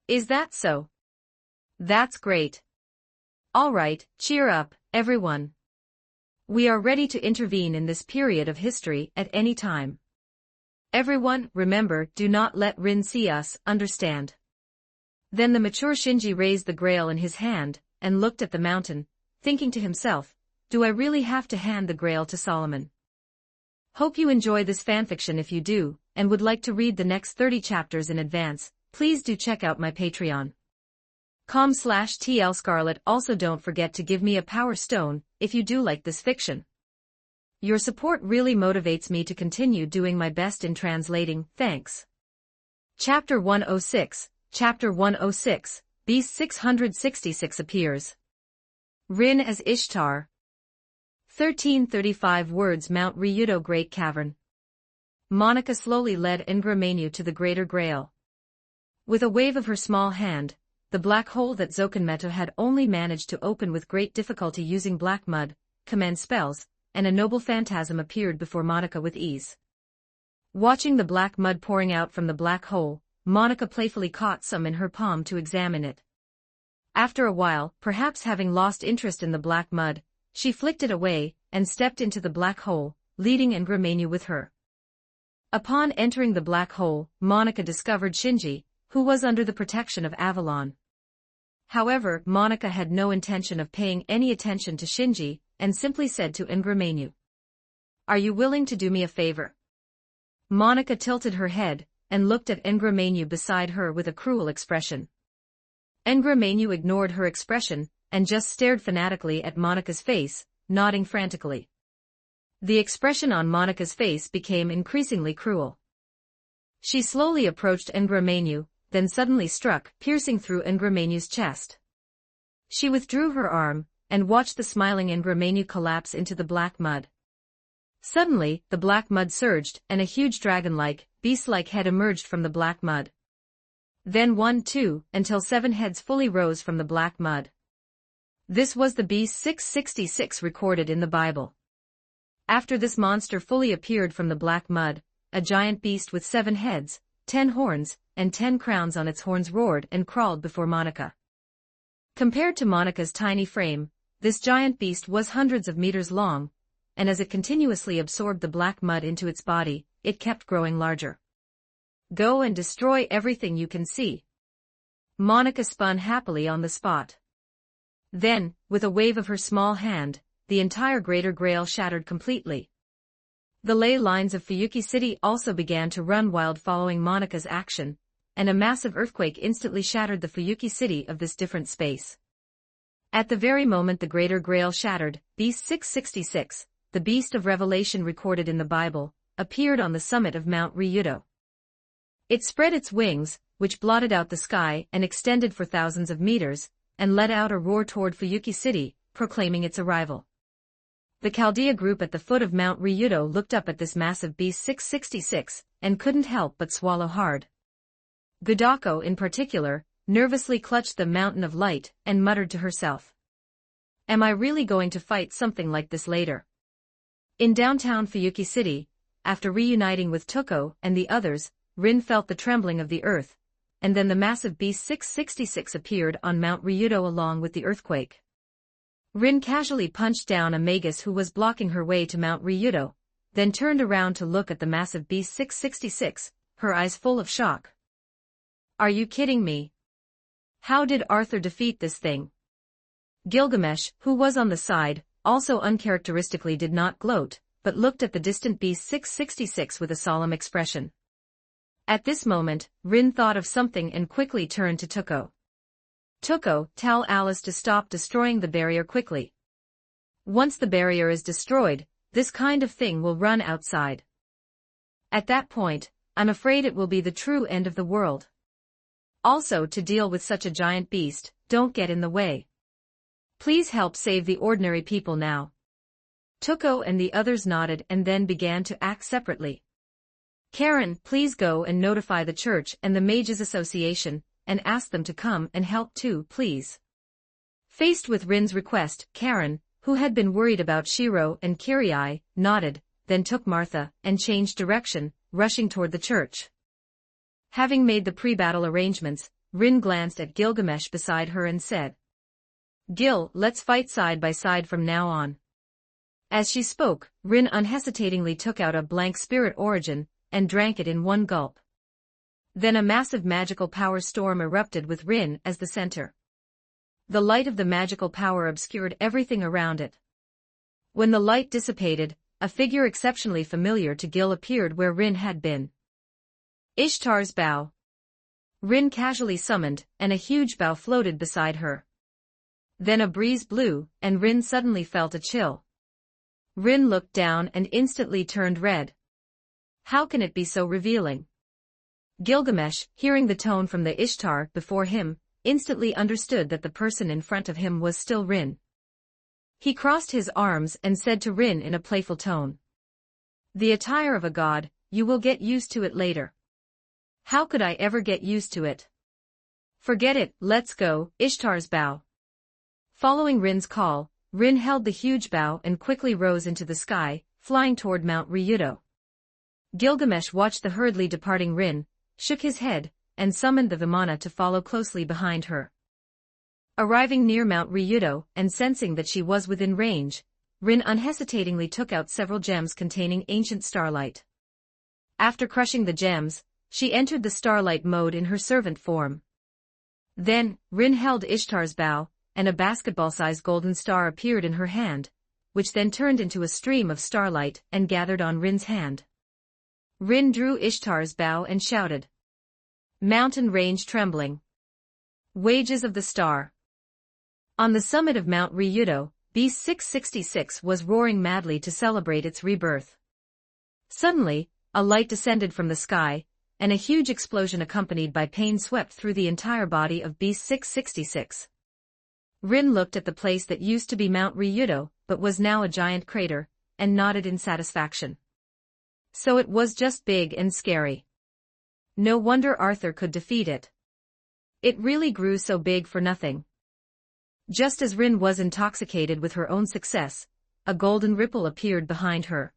Is that so? That's great. All right, cheer up, everyone. We are ready to intervene in this period of history at any time. Everyone, remember, do not let Rin see us, understand? Then the mature Shinji raised the grail in his hand, and looked at the mountain, thinking to himself, do I really have to hand the grail to Solomon? Hope you enjoy this fanfiction. If you do, and would like to read the next 30 chapters in advance, please do check out my Patreon. com/TLScarlet. Also don't forget to give me a power stone, if you do like this fiction. Your support really motivates me to continue doing my best in translating, thanks. Chapter 106, Chapter 106, Beast 666 appears. Rin as Ishtar. 1335 words. Mount Ryudo Great Cavern. Monica slowly led Ingramenu to the Greater Grail. With a wave of her small hand, the black hole that Zokanmeto had only managed to open with great difficulty using black mud, command spells, and a noble phantasm appeared before Monica with ease. Watching the black mud pouring out from the black hole, Monica playfully caught some in her palm to examine it. After a while, perhaps having lost interest in the black mud, she flicked it away, and stepped into the black hole, leading Ngramenu with her. Upon entering the black hole, Monica discovered Shinji, who was under the protection of Avalon. However, Monica had no intention of paying any attention to Shinji, and simply said to Ngramenu, "Are you willing to do me a favor?" Monica tilted her head, and looked at Ngramenu beside her with a cruel expression. Ngramenu ignored her expression, and just stared fanatically at Monica's face, nodding frantically. The expression on Monica's face became increasingly cruel. She slowly approached Ngramenu, then suddenly struck, piercing through Ngramenu's chest. She withdrew her arm, and watched the smiling Ngramenu collapse into the black mud. Suddenly, the black mud surged, and a huge dragon-like, beast-like head emerged from the black mud. Then 1, 2, until 7 heads fully rose from the black mud. This was the beast 666 recorded in the Bible. After this monster fully appeared from the black mud, a giant beast with 7 heads, 10 horns, and 10 crowns on its horns roared and crawled before Monica. Compared to Monica's tiny frame, this giant beast was hundreds of meters long, and as it continuously absorbed the black mud into its body, it kept growing larger. "Go and destroy everything you can see." Monica spun happily on the spot. Then, with a wave of her small hand, the entire Greater Grail shattered completely. The ley lines of Fuyuki City also began to run wild following Monica's action, and a massive earthquake instantly shattered the Fuyuki City of this different space. At the very moment the Greater Grail shattered, Beast 666, the beast of Revelation recorded in the Bible, appeared on the summit of Mount Ryudo. It spread its wings, which blotted out the sky and extended for thousands of meters, and let out a roar toward Fuyuki City, proclaiming its arrival. The Chaldea group at the foot of Mount Ryudo looked up at this massive beast 666, and couldn't help but swallow hard. Gudako, in particular, nervously clutched the mountain of light, and muttered to herself, "Am I really going to fight something like this later?" In downtown Fuyuki City, after reuniting with Tuko and the others, Rin felt the trembling of the earth, and then the massive beast 666 appeared on Mount Ryudo along with the earthquake. Rin casually punched down a magus who was blocking her way to Mount Ryudo, then turned around to look at the massive beast 666, her eyes full of shock. "Are you kidding me? How did Arthur defeat this thing?" Gilgamesh, who was on the side, also uncharacteristically did not gloat, but looked at the distant beast 666 with a solemn expression. At this moment, Rin thought of something and quickly turned to Tuko. "Tuko, tell Alice to stop destroying the barrier quickly. Once the barrier is destroyed, this kind of thing will run outside. At that point, I'm afraid it will be the true end of the world. Also, to deal with such a giant beast, don't get in the way. Please help save the ordinary people now." Tuko and the others nodded and then began to act separately. "Karen, please go and notify the church and the Mages Association, and ask them to come and help too, please." Faced with Rin's request, Karen, who had been worried about Shiro and Kirai, nodded, then took Martha, and changed direction, rushing toward the church. Having made the pre-battle arrangements, Rin glanced at Gilgamesh beside her and said, "Gil, let's fight side by side from now on." As she spoke, Rin unhesitatingly took out a blank spirit origin, and drank it in one gulp. Then a massive magical power storm erupted with Rin as the center. The light of the magical power obscured everything around it. When the light dissipated, a figure exceptionally familiar to Gil appeared where Rin had been. Ishtar's bow. Rin casually summoned, and a huge bow floated beside her. Then a breeze blew, and Rin suddenly felt a chill. Rin looked down and instantly turned red. How can it be so revealing? Gilgamesh, hearing the tone from the Ishtar before him, instantly understood that the person in front of him was still Rin. He crossed his arms and said to Rin in a playful tone, "The attire of a god, you will get used to it later." "How could I ever get used to it?" "Forget it, let's go." Ishtar's bow. Following Rin's call, Rin held the huge bow and quickly rose into the sky, flying toward Mount Ryudo. Gilgamesh watched the hurriedly departing Rin, shook his head, and summoned the Vimana to follow closely behind her. Arriving near Mount Ryudo and sensing that she was within range, Rin unhesitatingly took out several gems containing ancient starlight. After crushing the gems, she entered the starlight mode in her servant form. Then, Rin held Ishtar's bow, and a basketball-sized golden star appeared in her hand, which then turned into a stream of starlight and gathered on Rin's hand. Rin drew Ishtar's bow and shouted. Mountain range trembling. Wages of the star. On the summit of Mount Ryudo, B666 was roaring madly to celebrate its rebirth. Suddenly, a light descended from the sky, and a huge explosion accompanied by pain swept through the entire body of B666. Rin looked at the place that used to be Mount Ryudo, but was now a giant crater, and nodded in satisfaction. So it was just big and scary. No wonder Arthur could defeat it. It really grew so big for nothing. Just as Rin was intoxicated with her own success, a golden ripple appeared behind her.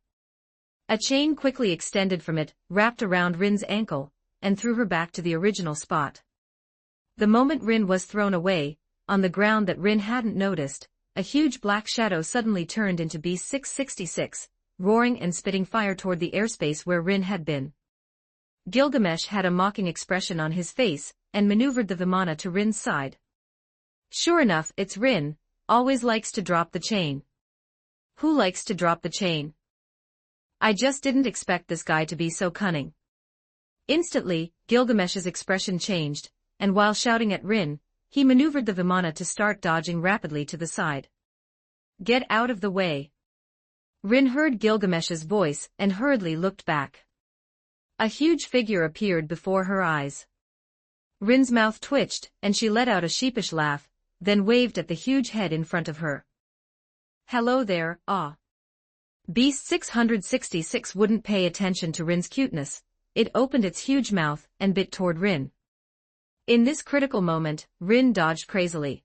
A chain quickly extended from it, wrapped around Rin's ankle, and threw her back to the original spot. The moment Rin was thrown away, on the ground that Rin hadn't noticed, a huge black shadow suddenly turned into B666, roaring and spitting fire toward the airspace where Rin had been. Gilgamesh had a mocking expression on his face, and maneuvered the Vimana to Rin's side. Sure enough, it's Rin, always likes to drop the chain. Who likes to drop the chain? I just didn't expect this guy to be so cunning. Instantly, Gilgamesh's expression changed, and while shouting at Rin, he maneuvered the Vimana to start dodging rapidly to the side. Get out of the way. Rin heard Gilgamesh's voice and hurriedly looked back. A huge figure appeared before her eyes. Rin's mouth twitched, and she let out a sheepish laugh, then waved at the huge head in front of her. Hello there, ah. Beast 666 wouldn't pay attention to Rin's cuteness. It opened its huge mouth and bit toward Rin. In this critical moment, Rin dodged crazily.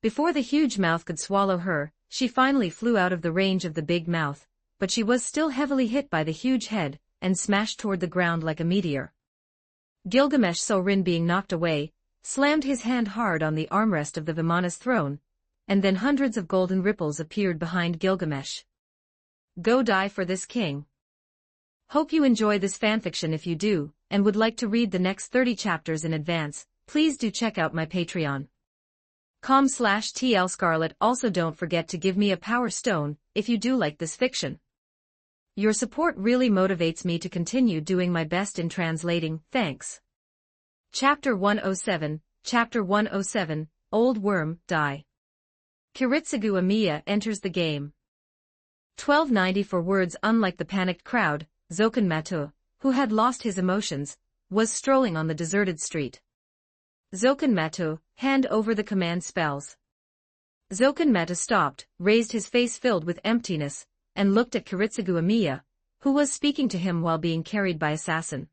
Before the huge mouth could swallow her, she finally flew out of the range of the big mouth, but she was still heavily hit by the huge head, and smashed toward the ground like a meteor. Gilgamesh saw Rin being knocked away, slammed his hand hard on the armrest of the Vimana's throne, and then hundreds of golden ripples appeared behind Gilgamesh. Go die for this king. Hope you enjoy this fanfiction. If you do, and would like to read the next 30 chapters in advance, please do check out my Patreon. com/tlscarlet. Also don't forget to give me a power stone, if you do like this fiction. Your support really motivates me to continue doing my best in translating. Thanks. Chapter 107, Chapter 107, Old Worm, Die. Kiritsugu Amiya enters the game. 1290 for words. Unlike the panicked crowd, Zoken Mato, who had lost his emotions, was strolling on the deserted street. Zoken Mato, hand over the command spells. Zoken Mato stopped, raised his face filled with emptiness, and looked at Kiritsugu Amiya, who was speaking to him while being carried by assassin.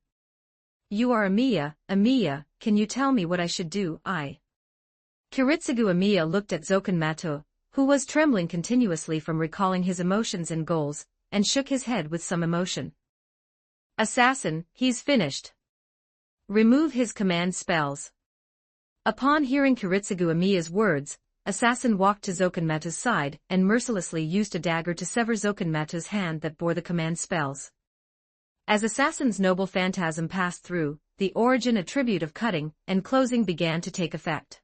You are Amiya, Amiya, can you tell me what I should do? Kiritsugu Amiya looked at Zoken Mato, who was trembling continuously from recalling his emotions and goals, and shook his head with some emotion. Assassin, he's finished. Remove his command spells. Upon hearing Kiritsugu Amiya's words, Assassin walked to Zoken Mato's side and mercilessly used a dagger to sever Zoken Mato's hand that bore the command spells. As Assassin's noble phantasm passed through, the origin attribute of cutting and closing began to take effect.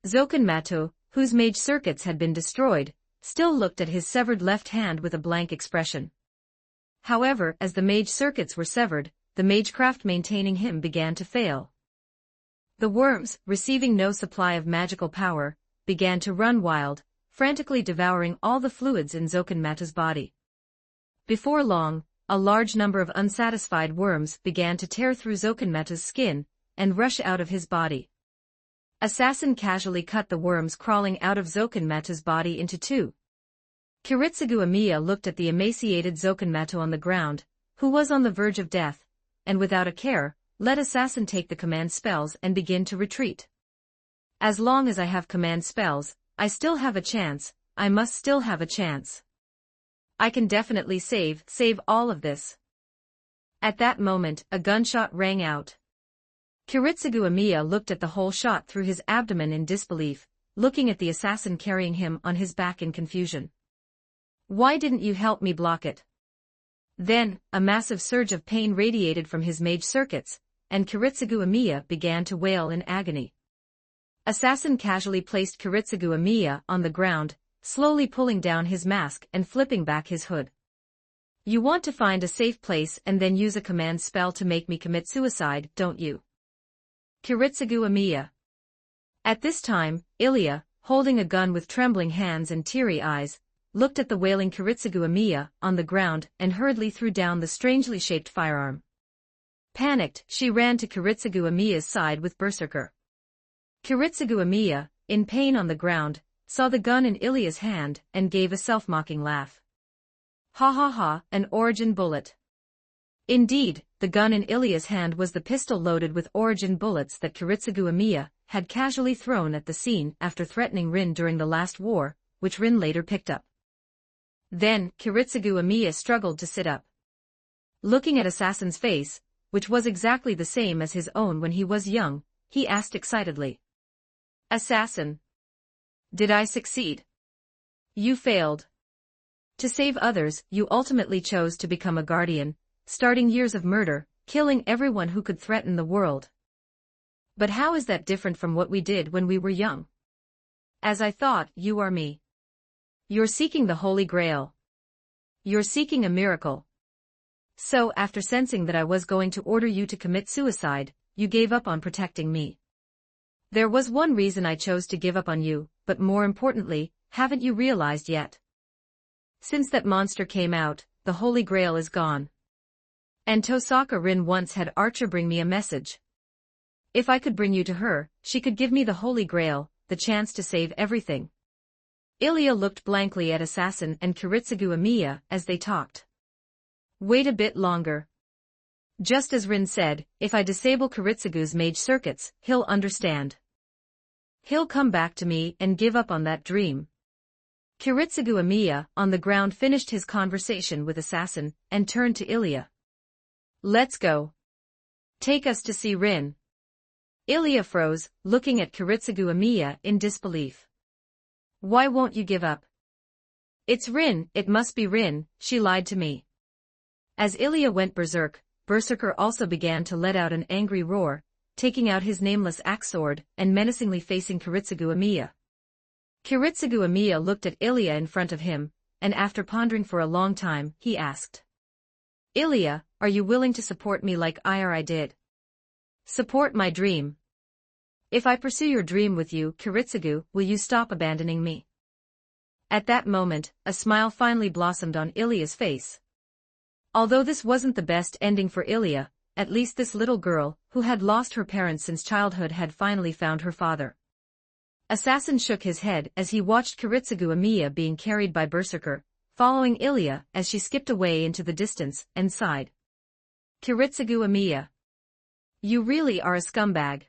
Zoken Mato, whose mage circuits had been destroyed, still looked at his severed left hand with a blank expression. However, as the mage circuits were severed, the magecraft maintaining him began to fail. The worms, receiving no supply of magical power, began to run wild, frantically devouring all the fluids in Zoken Mato's body. Before long, a large number of unsatisfied worms began to tear through Zoken Mato's skin and rush out of his body. Assassin casually cut the worms crawling out of Zoken Mato's body into two. Kiritsugu Amiya looked at the emaciated Zoken Mato on the ground, who was on the verge of death, and without a care, let Assassin take the command spells and begin to retreat. As long as I have command spells, I still have a chance. I must still have a chance. I can definitely save all of this. At that moment, a gunshot rang out. Kiritsugu Amiya looked at the hole shot through his abdomen in disbelief, looking at the assassin carrying him on his back in confusion. Why didn't you help me block it? Then, a massive surge of pain radiated from his mage circuits, and Kiritsugu Amiya began to wail in agony. Assassin casually placed Kiritsugu Amiya on the ground, slowly pulling down his mask and flipping back his hood. You want to find a safe place and then use a command spell to make me commit suicide, don't you? Kiritsugu Amiya. At this time, Ilya, holding a gun with trembling hands and teary eyes, looked at the wailing Kiritsugu Amiya on the ground and hurriedly threw down the strangely shaped firearm. Panicked, she ran to Kiritsugu Amiya's side with Berserker. Kiritsugu Amiya, in pain on the ground, saw the gun in Ilya's hand and gave a self-mocking laugh. Ha ha ha, an origin bullet. Indeed, the gun in Ilya's hand was the pistol loaded with origin bullets that Kiritsugu Amiya had casually thrown at the scene after threatening Rin during the last war, which Rin later picked up. Then, Kiritsugu Amiya struggled to sit up. Looking at Assassin's face, which was exactly the same as his own when he was young, he asked excitedly. Assassin. Did I succeed? You failed. To save others, you ultimately chose to become a guardian, starting years of murder, killing everyone who could threaten the world. But how is that different from what we did when we were young? As I thought, you are me. You're seeking the Holy Grail. You're seeking a miracle. So after sensing that I was going to order you to commit suicide, you gave up on protecting me. There was one reason I chose to give up on you, but more importantly, haven't you realized yet? Since that monster came out, the Holy Grail is gone. And Tohsaka Rin once had Archer bring me a message. If I could bring you to her, she could give me the Holy Grail, the chance to save everything. Ilya looked blankly at Assassin and Kiritsugu Amiya as they talked. Wait a bit longer. Just as Rin said, if I disable Kiritsugu's mage circuits, he'll understand. He'll come back to me and give up on that dream. Kiritsugu Amiya, on the ground, finished his conversation with Assassin and turned to Ilya. Let's go. Take us to see Rin. Ilya froze, looking at Kiritsugu Amiya in disbelief. Why won't you give up? It's Rin, it must be Rin, she lied to me. As Ilya went berserk, Berserker also began to let out an angry roar, taking out his nameless axe sword and menacingly facing Kiritsugu Amiya. Kiritsugu Amiya looked at Ilya in front of him, and after pondering for a long time, he asked. Ilya, are you willing to support me like I did? Support my dream. If I pursue your dream with you, Kiritsugu, will you stop abandoning me? At that moment, a smile finally blossomed on Ilya's face. Although this wasn't the best ending for Ilya, at least this little girl, who had lost her parents since childhood, had finally found her father. Assassin shook his head as he watched Kiritsugu Amiya being carried by Berserker, following Ilya as she skipped away into the distance, and sighed. Kiritsugu Amiya. You really are a scumbag.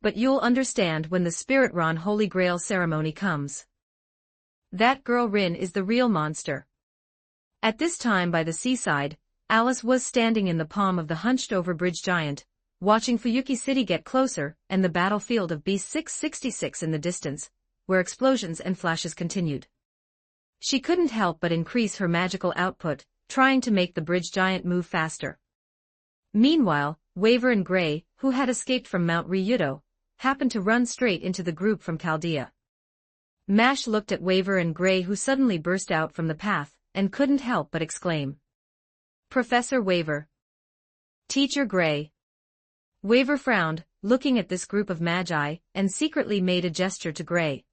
But you'll understand when the Spirit Ron Holy Grail ceremony comes. That girl Rin is the real monster. At this time by the seaside, Alice was standing in the palm of the hunched-over bridge giant, watching Fuyuki City get closer and the battlefield of B666 in the distance, where explosions and flashes continued. She couldn't help but increase her magical output, trying to make the bridge giant move faster. Meanwhile, Waver and Gray, who had escaped from Mount Ryudo, happened to run straight into the group from Chaldea. Mash looked at Waver and Gray, who suddenly burst out from the path, and couldn't help but exclaim. Professor Waver. Teacher Gray. Waver frowned, looking at this group of magi, and secretly made a gesture to Gray.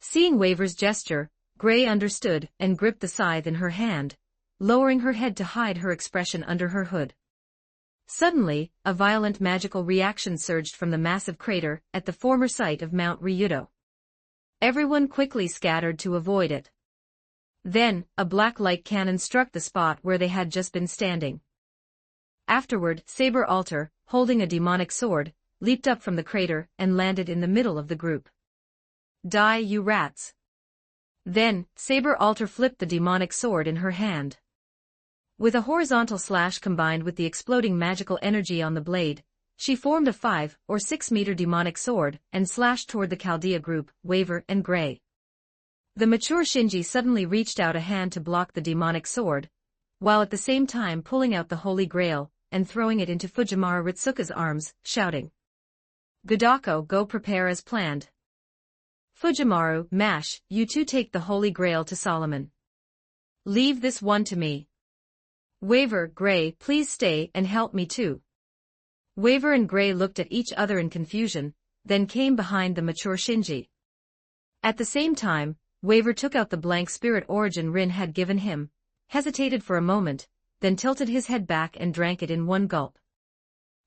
Seeing Waver's gesture, Gray understood and gripped the scythe in her hand, lowering her head to hide her expression under her hood. Suddenly, a violent magical reaction surged from the massive crater at the former site of Mount Ryudo. Everyone quickly scattered to avoid it. Then, a black light cannon struck the spot where they had just been standing. Afterward, Saber Altar, holding a demonic sword, leaped up from the crater and landed in the middle of the group. Die, you rats! Then, Saber Altar flipped the demonic sword in her hand. With a horizontal slash combined with the exploding magical energy on the blade, She formed a 5 or 6 meter demonic sword and slashed toward the Chaldea group, Waver and Gray. The mature Shinji suddenly reached out a hand to block the demonic sword, while at the same time pulling out the Holy Grail and throwing it into Fujimaru Ritsuka's arms, shouting, "Godako, go prepare as planned. Fujimaru, Mash, you two take the Holy Grail to Solomon. Leave this one to me. Waver, Gray, please stay and help me too." Waver and Gray looked at each other in confusion, then came behind the mature Shinji. At the same time, Waver took out the blank spirit origin Rin had given him, hesitated for a moment, then tilted his head back and drank it in one gulp.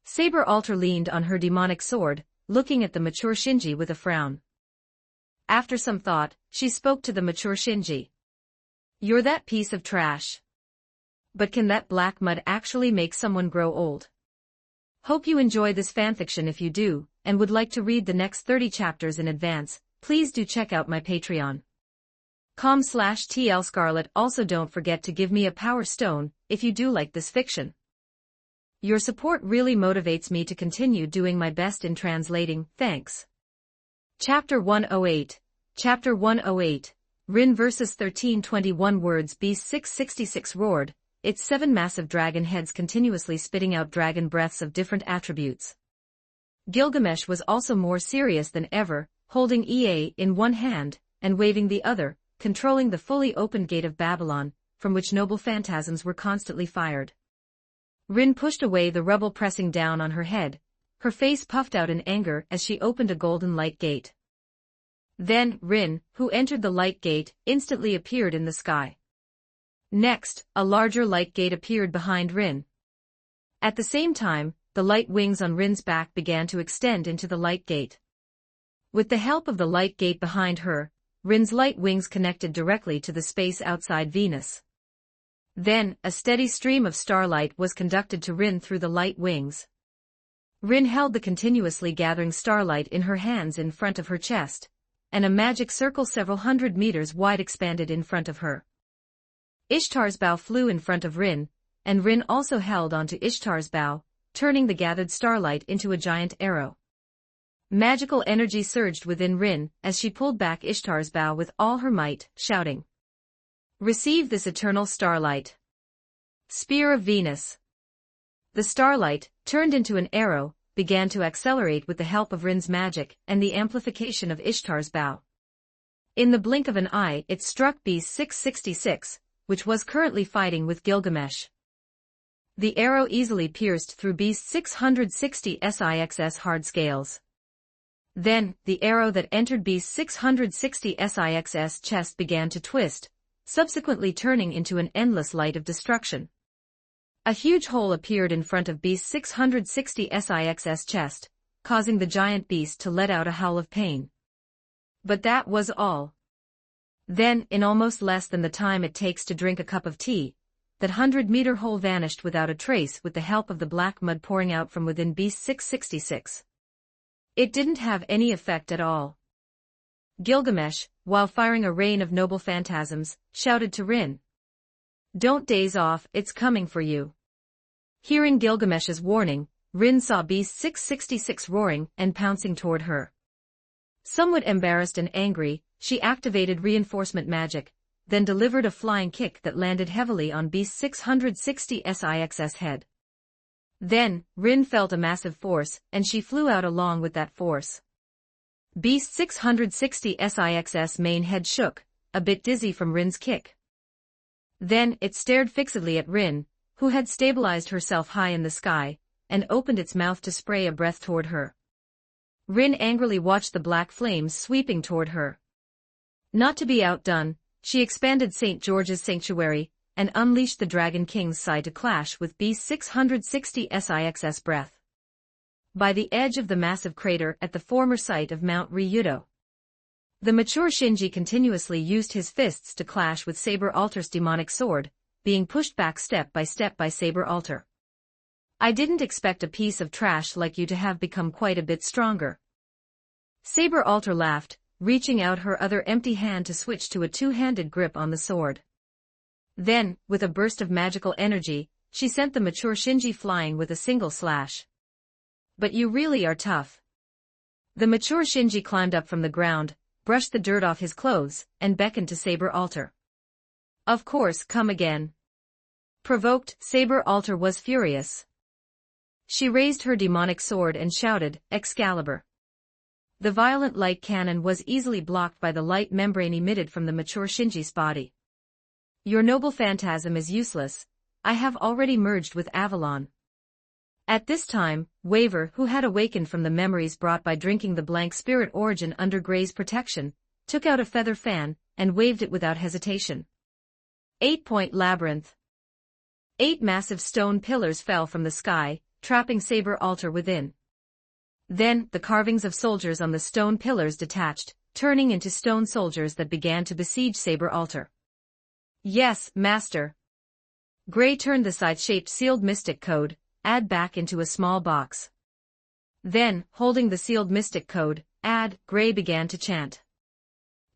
Saber Alter leaned on her demonic sword, looking at the mature Shinji with a frown. After some thought, she spoke to the mature Shinji. "You're that piece of trash. But can that black mud actually make someone grow old?" Hope you enjoy this fanfiction. If you do, and would like to read the next 30 chapters in advance, please do check out my Patreon. com/TL Scarlet. Also don't forget to give me a power stone, if you do like this fiction. Your support really motivates me to continue doing my best in translating, thanks. Chapter 108. Chapter 108. Rin vs 1321 words. Beast 666 roared, its 7 massive dragon heads continuously spitting out dragon breaths of different attributes. Gilgamesh was also more serious than ever, holding Ea in one hand, and waving the other, controlling the fully opened gate of Babylon, from which noble phantasms were constantly fired. Rin pushed away the rubble pressing down on her head, her face puffed out in anger as she opened a golden light gate. Then, Rin, who entered the light gate, instantly appeared in the sky. Next, a larger light gate appeared behind Rin. At the same time, the light wings on Rin's back began to extend into the light gate. With the help of the light gate behind her, Rin's light wings connected directly to the space outside Venus. Then, a steady stream of starlight was conducted to Rin through the light wings. Rin held the continuously gathering starlight in her hands in front of her chest, and a magic circle several hundred meters wide expanded in front of her. Ishtar's bow flew in front of Rin, and Rin also held onto Ishtar's bow, turning the gathered starlight into a giant arrow. Magical energy surged within Rin as she pulled back Ishtar's bow with all her might, shouting, "Receive this eternal starlight. Spear of Venus." The starlight, turned into an arrow, began to accelerate with the help of Rin's magic and the amplification of Ishtar's bow. In the blink of an eye it struck Beast 666, which was currently fighting with Gilgamesh. The arrow easily pierced through Beast 660 SIX's hard scales. Then, the arrow that entered Beast 660 SIX's chest began to twist, subsequently turning into an endless light of destruction. A huge hole appeared in front of Beast 660 SIX's chest, causing the giant beast to let out a howl of pain. But that was all. Then, in almost less than the time it takes to drink a cup of tea, that 100-meter hole vanished without a trace with the help of the black mud pouring out from within Beast 666. It didn't have any effect at all. Gilgamesh, while firing a rain of noble phantasms, shouted to Rin, "Don't daze off, it's coming for you." Hearing Gilgamesh's warning, Rin saw Beast 666 roaring and pouncing toward her. Somewhat embarrassed and angry, she activated reinforcement magic, then delivered a flying kick that landed heavily on Beast 660 SIX's head. Then, Rin felt a massive force, and she flew out along with that force. Beast 660 SIX's main head shook, a bit dizzy from Rin's kick. Then it stared fixedly at Rin, who had stabilized herself high in the sky, and opened its mouth to spray a breath toward her. Rin angrily watched the black flames sweeping toward her. Not to be outdone, she expanded St. George's Sanctuary, and unleashed the Dragon King's Sigh to clash with Beast 660 SIX's breath. By the edge of the massive crater at the former site of Mount Ryudo, the mature Shinji continuously used his fists to clash with Saber Alter's demonic sword, being pushed back step by Saber Alter. "I didn't expect a piece of trash like you to have become quite a bit stronger." Saber Alter laughed, reaching out her other empty hand to switch to a two-handed grip on the sword. Then, with a burst of magical energy, she sent the mature Shinji flying with a single slash. But you really are tough. The mature Shinji climbed up from the ground, brushed the dirt off his clothes, and beckoned to Saber Alter. Of course, come again. Provoked, Saber Alter was furious. She raised her demonic sword and shouted, Excalibur. The violent light cannon was easily blocked by the light membrane emitted from the mature Shinji's body. Your noble phantasm is useless. I have already merged with Avalon. At this time, Waver, who had awakened from the memories brought by drinking the blank spirit origin under Gray's protection, took out a feather fan, and waved it without hesitation. 8-point labyrinth. 8 massive stone pillars fell from the sky, trapping Saber Alter within. Then, the carvings of soldiers on the stone pillars detached, turning into stone soldiers that began to besiege Saber Alter. Yes, master. Gray turned the scythe-shaped sealed mystic code, add back into a small box. Then, holding the sealed mystic code, add, Gray began to chant.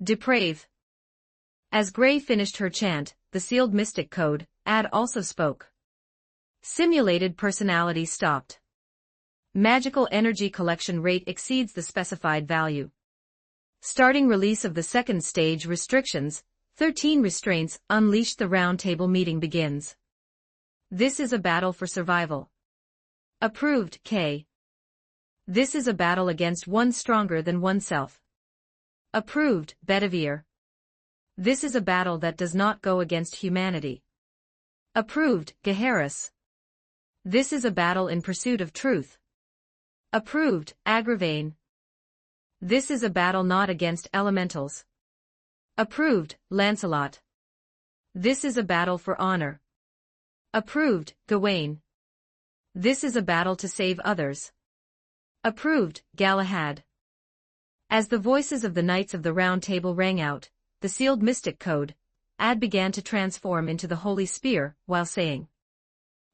Deprave. As Gray finished her chant, the sealed mystic code, add also spoke. Simulated personality stopped. Magical energy collection rate exceeds the specified value. Starting release of the second stage restrictions, 13 restraints unleashed. The round table meeting begins. This is a battle for survival. Approved, K. This is a battle against one stronger than oneself. Approved, Bedivere. This is a battle that does not go against humanity. Approved, Gaheris. This is a battle in pursuit of truth. Approved, Agravain. This is a battle not against elementals. Approved, Lancelot. This is a battle for honor. Approved, Gawain. This is a battle to save others. Approved, Galahad. As the voices of the Knights of the Round Table rang out, the sealed mystic code, Ad began to transform into the Holy Spear, while saying,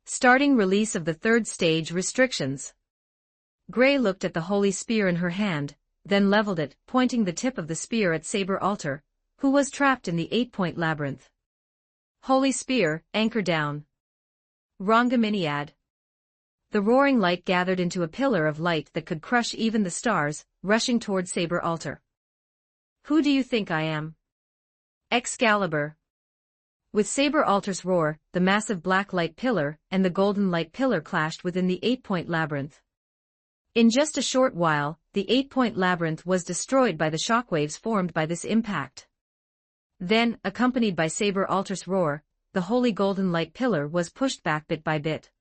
starting release of the third stage restrictions. Gray looked at the Holy Spear in her hand, then leveled it, pointing the tip of the spear at Saber Alter, who was trapped in the 8-point labyrinth. Holy Spear, anchor down. Rongaminiad. The roaring light gathered into a pillar of light that could crush even the stars, rushing toward Saber Alter. Who do you think I am? Excalibur. With Saber Alter's roar, the massive black light pillar and the golden light pillar clashed within the 8-point labyrinth. In just a short while, the 8-point labyrinth was destroyed by the shockwaves formed by this impact. Then, accompanied by Saber Alter's roar, the holy golden light pillar was pushed back bit by bit.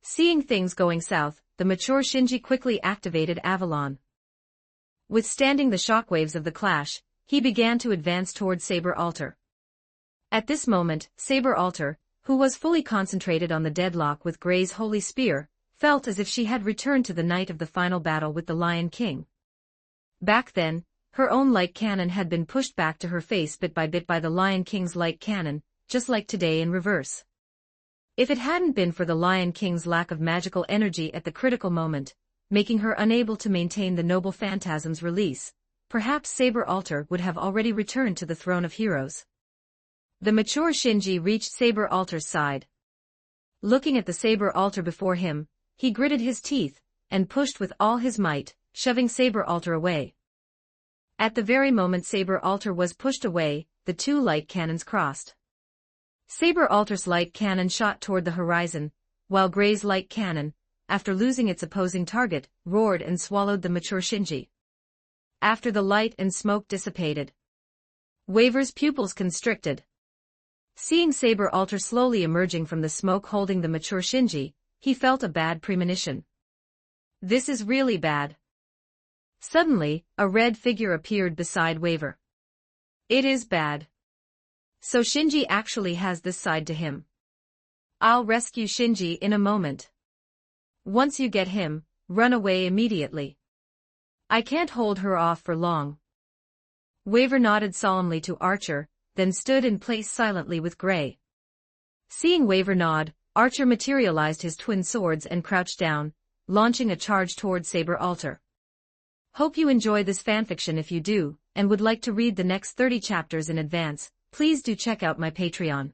Seeing things going south, the mature Shinji quickly activated Avalon. Withstanding the shockwaves of the clash, he began to advance toward Saber Alter. At this moment, Saber Alter, who was fully concentrated on the deadlock with Gray's Holy Spear, felt as if she had returned to the night of the final battle with the Lion King. Back then, her own light cannon had been pushed back to her face bit by the Lion King's light cannon, just like today in reverse. If it hadn't been for the Lion King's lack of magical energy at the critical moment, making her unable to maintain the noble phantasm's release, perhaps Saber Alter would have already returned to the throne of heroes. The mature Shinji reached Saber Alter's side. Looking at the Saber Alter before him, he gritted his teeth, and pushed with all his might, shoving Saber Alter away. At the very moment Saber Alter was pushed away, the two light cannons crossed. Saber Alter's light cannon shot toward the horizon, while Gray's light cannon, after losing its opposing target, roared and swallowed the mature Shinji. After the light and smoke dissipated, Waver's pupils constricted. Seeing Saber Alter slowly emerging from the smoke holding the mature Shinji, he felt a bad premonition. This is really bad. Suddenly, a red figure appeared beside Waver. It is bad. So Shinji actually has this side to him. I'll rescue Shinji in a moment. Once you get him, run away immediately. I can't hold her off for long. Waver nodded solemnly to Archer, then stood in place silently with Gray. Seeing Waver nod, Archer materialized his twin swords and crouched down, launching a charge toward Saber Alter. Hope you enjoy this fanfiction. If you do, and would like to read the next 30 chapters in advance, please do check out my Patreon.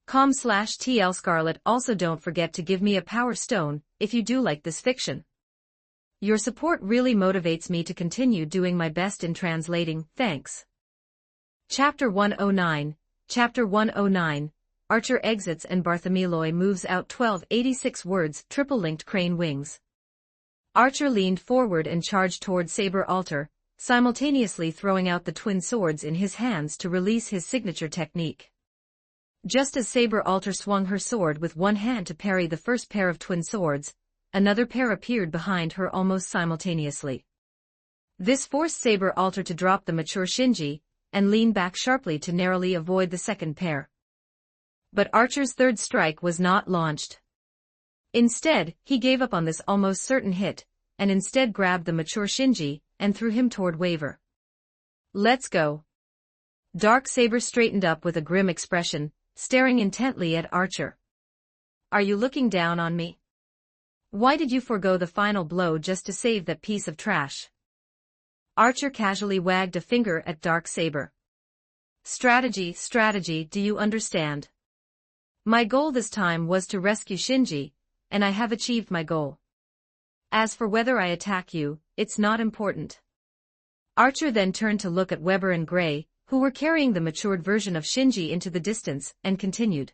com/TLScarlet. Also don't forget to give me a power stone, if you do like this fiction. Your support really motivates me to continue doing my best in translating, thanks. Chapter 109. Chapter 109. Archer exits and Bartholomew moves out 1286 words, triple-linked crane wings. Archer leaned forward and charged toward Saber Altar, simultaneously throwing out the twin swords in his hands to release his signature technique. Just as Saber Altar swung her sword with one hand to parry the first pair of twin swords, another pair appeared behind her almost simultaneously. This forced Saber Altar to drop the mature Shinji, and lean back sharply to narrowly avoid the second pair. But Archer's third strike was not launched. Instead, he gave up on this almost certain hit, and instead grabbed the mature Shinji, and threw him toward Waver. Let's go. Dark Saber straightened up with a grim expression, staring intently at Archer. Are you looking down on me? Why did you forego the final blow just to save that piece of trash? Archer casually wagged a finger at Dark Saber. Strategy, do you understand? My goal this time was to rescue Shinji, and I have achieved my goal. As for whether I attack you, it's not important. Archer then turned to look at Weber and Gray, who were carrying the matured version of Shinji into the distance, and continued.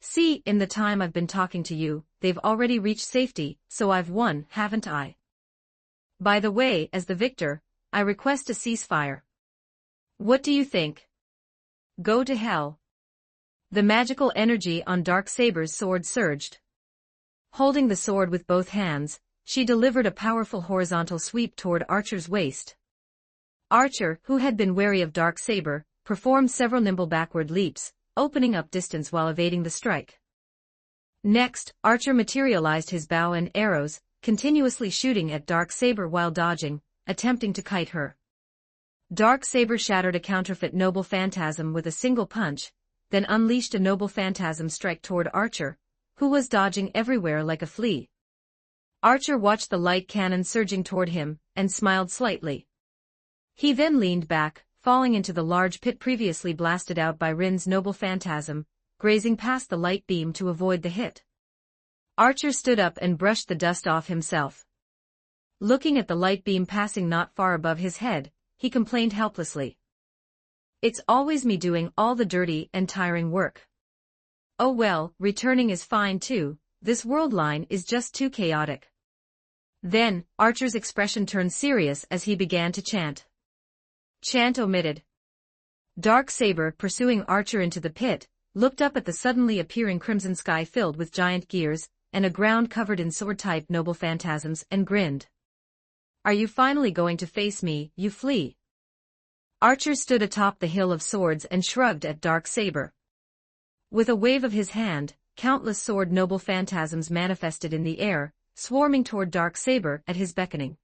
See, in the time I've been talking to you, they've already reached safety, so I've won, haven't I? By the way, as the victor, I request a ceasefire. What do you think? Go to hell. The magical energy on Dark Saber's sword surged. Holding the sword with both hands, she delivered a powerful horizontal sweep toward Archer's waist. Archer, who had been wary of Dark Saber, performed several nimble backward leaps, opening up distance while evading the strike. Next, Archer materialized his bow and arrows, continuously shooting at Dark Saber while dodging, attempting to kite her. Dark Saber shattered a counterfeit Noble Phantasm with a single punch, then unleashed a Noble Phantasm strike toward Archer, who was dodging everywhere like a flea. Archer watched the light cannon surging toward him, and smiled slightly. He then leaned back, falling into the large pit previously blasted out by Rin's Noble Phantasm, grazing past the light beam to avoid the hit. Archer stood up and brushed the dust off himself. Looking at the light beam passing not far above his head, he complained helplessly. It's always me doing all the dirty and tiring work. Oh well, returning is fine too, this world line is just too chaotic. Then, Archer's expression turned serious as he began to chant. Chant omitted. Dark Saber, pursuing Archer into the pit, looked up at the suddenly appearing crimson sky filled with giant gears, and a ground covered in sword-type Noble Phantasms, and grinned. Are you finally going to face me, you flea? Archer stood atop the hill of swords and shrugged at Dark Saber. With a wave of his hand, countless sword Noble Phantasms manifested in the air, swarming toward Dark Saber at his beckoning.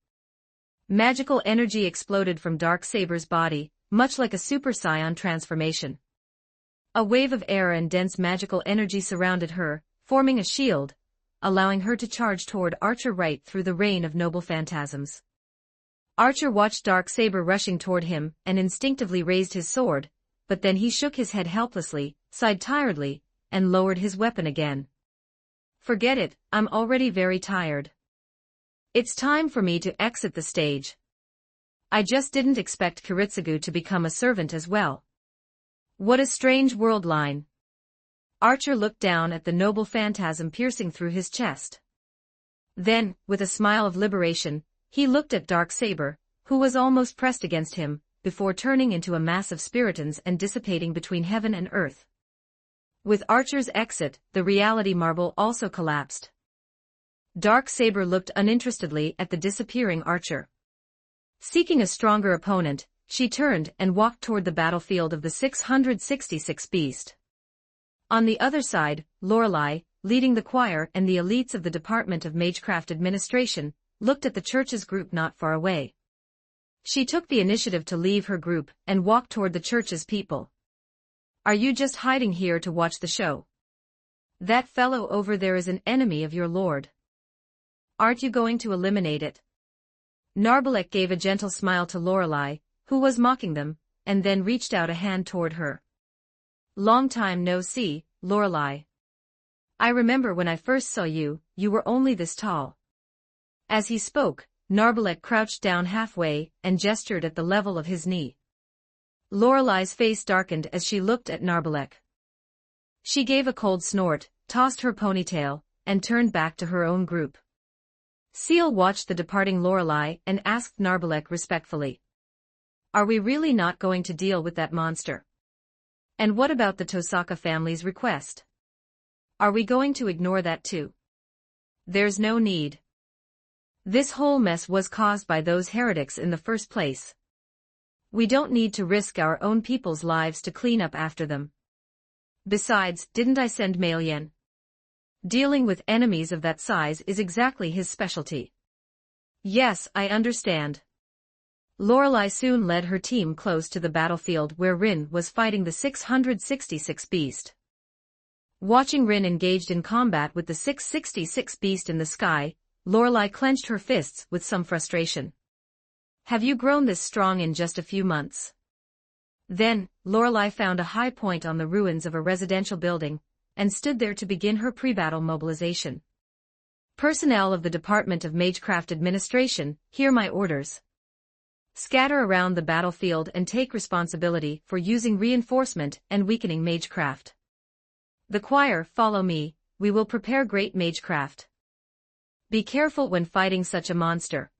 Magical energy exploded from Dark Saber's body, much like a Super Saiyan transformation. A wave of air and dense magical energy surrounded her, forming a shield, allowing her to charge toward Archer right through the rain of Noble Phantasms. Archer watched Dark Saber rushing toward him and instinctively raised his sword, but then he shook his head helplessly, sighed tiredly, and lowered his weapon again. Forget it, I'm already very tired. It's time for me to exit the stage. I just didn't expect Kiritsugu to become a servant as well. What a strange world line. Archer looked down at the Noble Phantasm piercing through his chest. Then, with a smile of liberation, he looked at Dark Saber, who was almost pressed against him, before turning into a mass of spiritons and dissipating between heaven and earth. With Archer's exit, the reality marble also collapsed. Dark Saber looked uninterestedly at the disappearing Archer. Seeking a stronger opponent, she turned and walked toward the battlefield of the 666 Beast. On the other side, Lorelei, leading the choir and the elites of the Department of Magecraft Administration, looked at the church's group not far away. She took the initiative to leave her group and walk toward the church's people. Are you just hiding here to watch the show? That fellow over there is an enemy of your lord. Aren't you going to eliminate it? Narbalek gave a gentle smile to Lorelei, who was mocking them, and then reached out a hand toward her. Long time no see, Lorelei. I remember when I first saw you, you were only this tall. As he spoke, Narbalek crouched down halfway and gestured at the level of his knee. Lorelei's face darkened as she looked at Narbalek. She gave a cold snort, tossed her ponytail, and turned back to her own group. Seal watched the departing Lorelei and asked Narbalek respectfully. Are we really not going to deal with that monster? And what about the Tohsaka family's request? Are we going to ignore that too? There's no need. This whole mess was caused by those heretics in the first place. We don't need to risk our own people's lives to clean up after them. Besides, didn't I send Mailyen? Dealing with enemies of that size is exactly his specialty. Yes, I understand. Lorelei soon led her team close to the battlefield where Rin was fighting the 666 beast. Watching Rin engaged in combat with the 666 beast in the sky, Lorelei clenched her fists with some frustration. Have you grown this strong in just a few months? Then, Lorelei found a high point on the ruins of a residential building, and stood there to begin her pre-battle mobilization. Personnel of the Department of Magecraft Administration, hear my orders. Scatter around the battlefield and take responsibility for using reinforcement and weakening magecraft. The choir, follow me, we will prepare great magecraft. Be careful when fighting such a monster.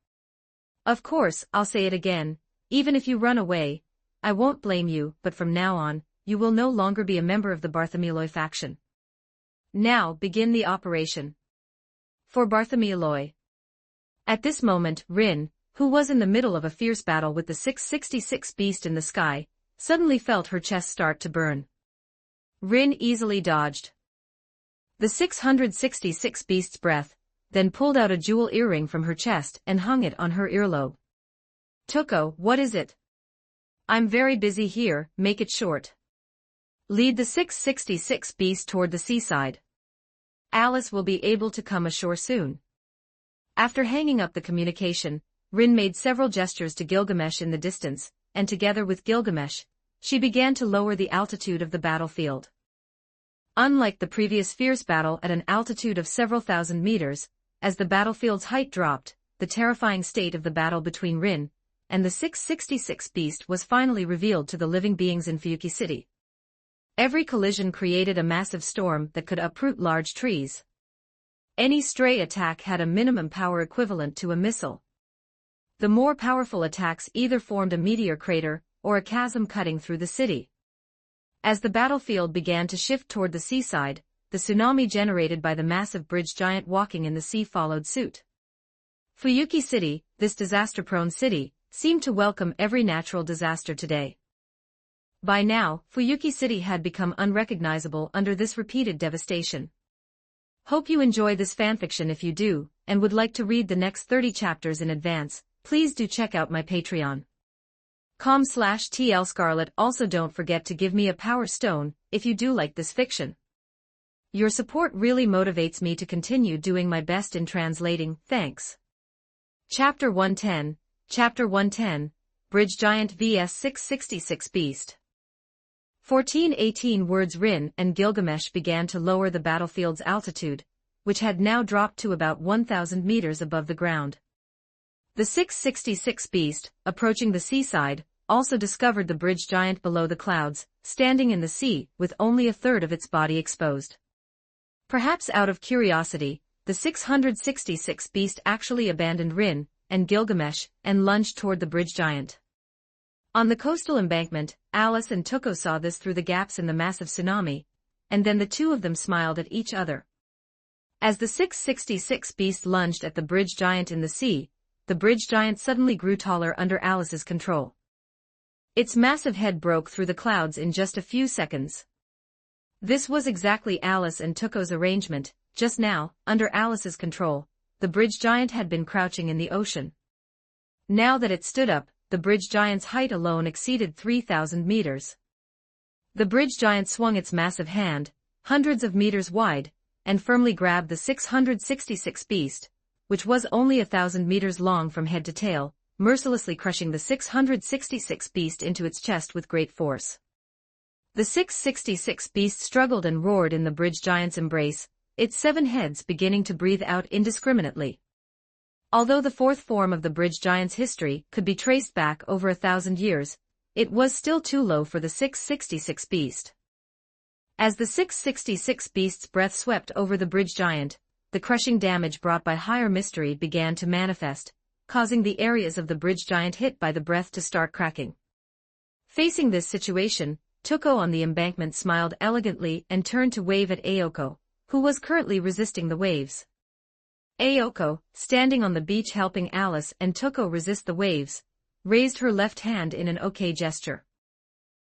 Of course, I'll say it again, even if you run away, I won't blame you, but from now on, you will no longer be a member of the Bartholomew faction. Now begin the operation. For Bartholomew. At this moment, Rin, who was in the middle of a fierce battle with the 666 beast in the sky, suddenly felt her chest start to burn. Rin easily dodged the 666 beast's breath, then pulled out a jewel earring from her chest and hung it on her earlobe. Tuko, what is it? I'm very busy here, make it short. Lead the 666 beast toward the seaside. Alice will be able to come ashore soon. After hanging up the communication, Rin made several gestures to Gilgamesh in the distance, and together with Gilgamesh, she began to lower the altitude of the battlefield. Unlike the previous fierce battle at an altitude of several thousand meters, as the battlefield's height dropped, the terrifying state of the battle between Rin and the 666 beast was finally revealed to the living beings in Fuyuki City. Every collision created a massive storm that could uproot large trees. Any stray attack had a minimum power equivalent to a missile. The more powerful attacks either formed a meteor crater or a chasm cutting through the city. As the battlefield began to shift toward the seaside, the tsunami generated by the massive bridge giant walking in the sea followed suit. Fuyuki City, this disaster-prone city, seemed to welcome every natural disaster today. By now, Fuyuki City had become unrecognizable under this repeated devastation. Hope you enjoy this fanfiction. If you do, and would like to read the next 30 chapters in advance, please do check out my Patreon. com/TLScarlet. Also don't forget to give me a power stone, if you do like this fiction. Your support really motivates me to continue doing my best in translating, thanks. Chapter 110, Chapter 110, Bridge Giant vs 666 Beast. 1418 words. Rin and Gilgamesh began to lower the battlefield's altitude, which had now dropped to about 1,000 meters above the ground. The 666 beast, approaching the seaside, also discovered the bridge giant below the clouds, standing in the sea with only a third of its body exposed. Perhaps out of curiosity, the 666 beast actually abandoned Rin and Gilgamesh and lunged toward the bridge giant. On the coastal embankment, Alice and Tuko saw this through the gaps in the massive tsunami, and then the two of them smiled at each other. As the 666 beast lunged at the bridge giant in the sea, the bridge giant suddenly grew taller under Alice's control. Its massive head broke through the clouds in just a few seconds. This was exactly Alice and Tuko's arrangement. Just now, under Alice's control, the bridge giant had been crouching in the ocean. Now that it stood up, the bridge giant's height alone exceeded 3,000 meters. The bridge giant swung its massive hand, hundreds of meters wide, and firmly grabbed the 666 beast, which was only 1,000 meters long from head to tail, mercilessly crushing the 666 beast into its chest with great force. The 666 beast struggled and roared in the bridge giant's embrace, its 7 heads beginning to breathe out indiscriminately. Although the fourth form of the bridge giant's history could be traced back over 1,000 years, it was still too low for the 666 beast. As the 666 beast's breath swept over the bridge giant, the crushing damage brought by higher mystery began to manifest, causing the areas of the bridge giant hit by the breath to start cracking. Facing this situation, Tuko on the embankment smiled elegantly and turned to wave at Ayoko, who was currently resisting the waves. Ayoko, standing on the beach helping Alice and Tuko resist the waves, raised her left hand in an OK gesture.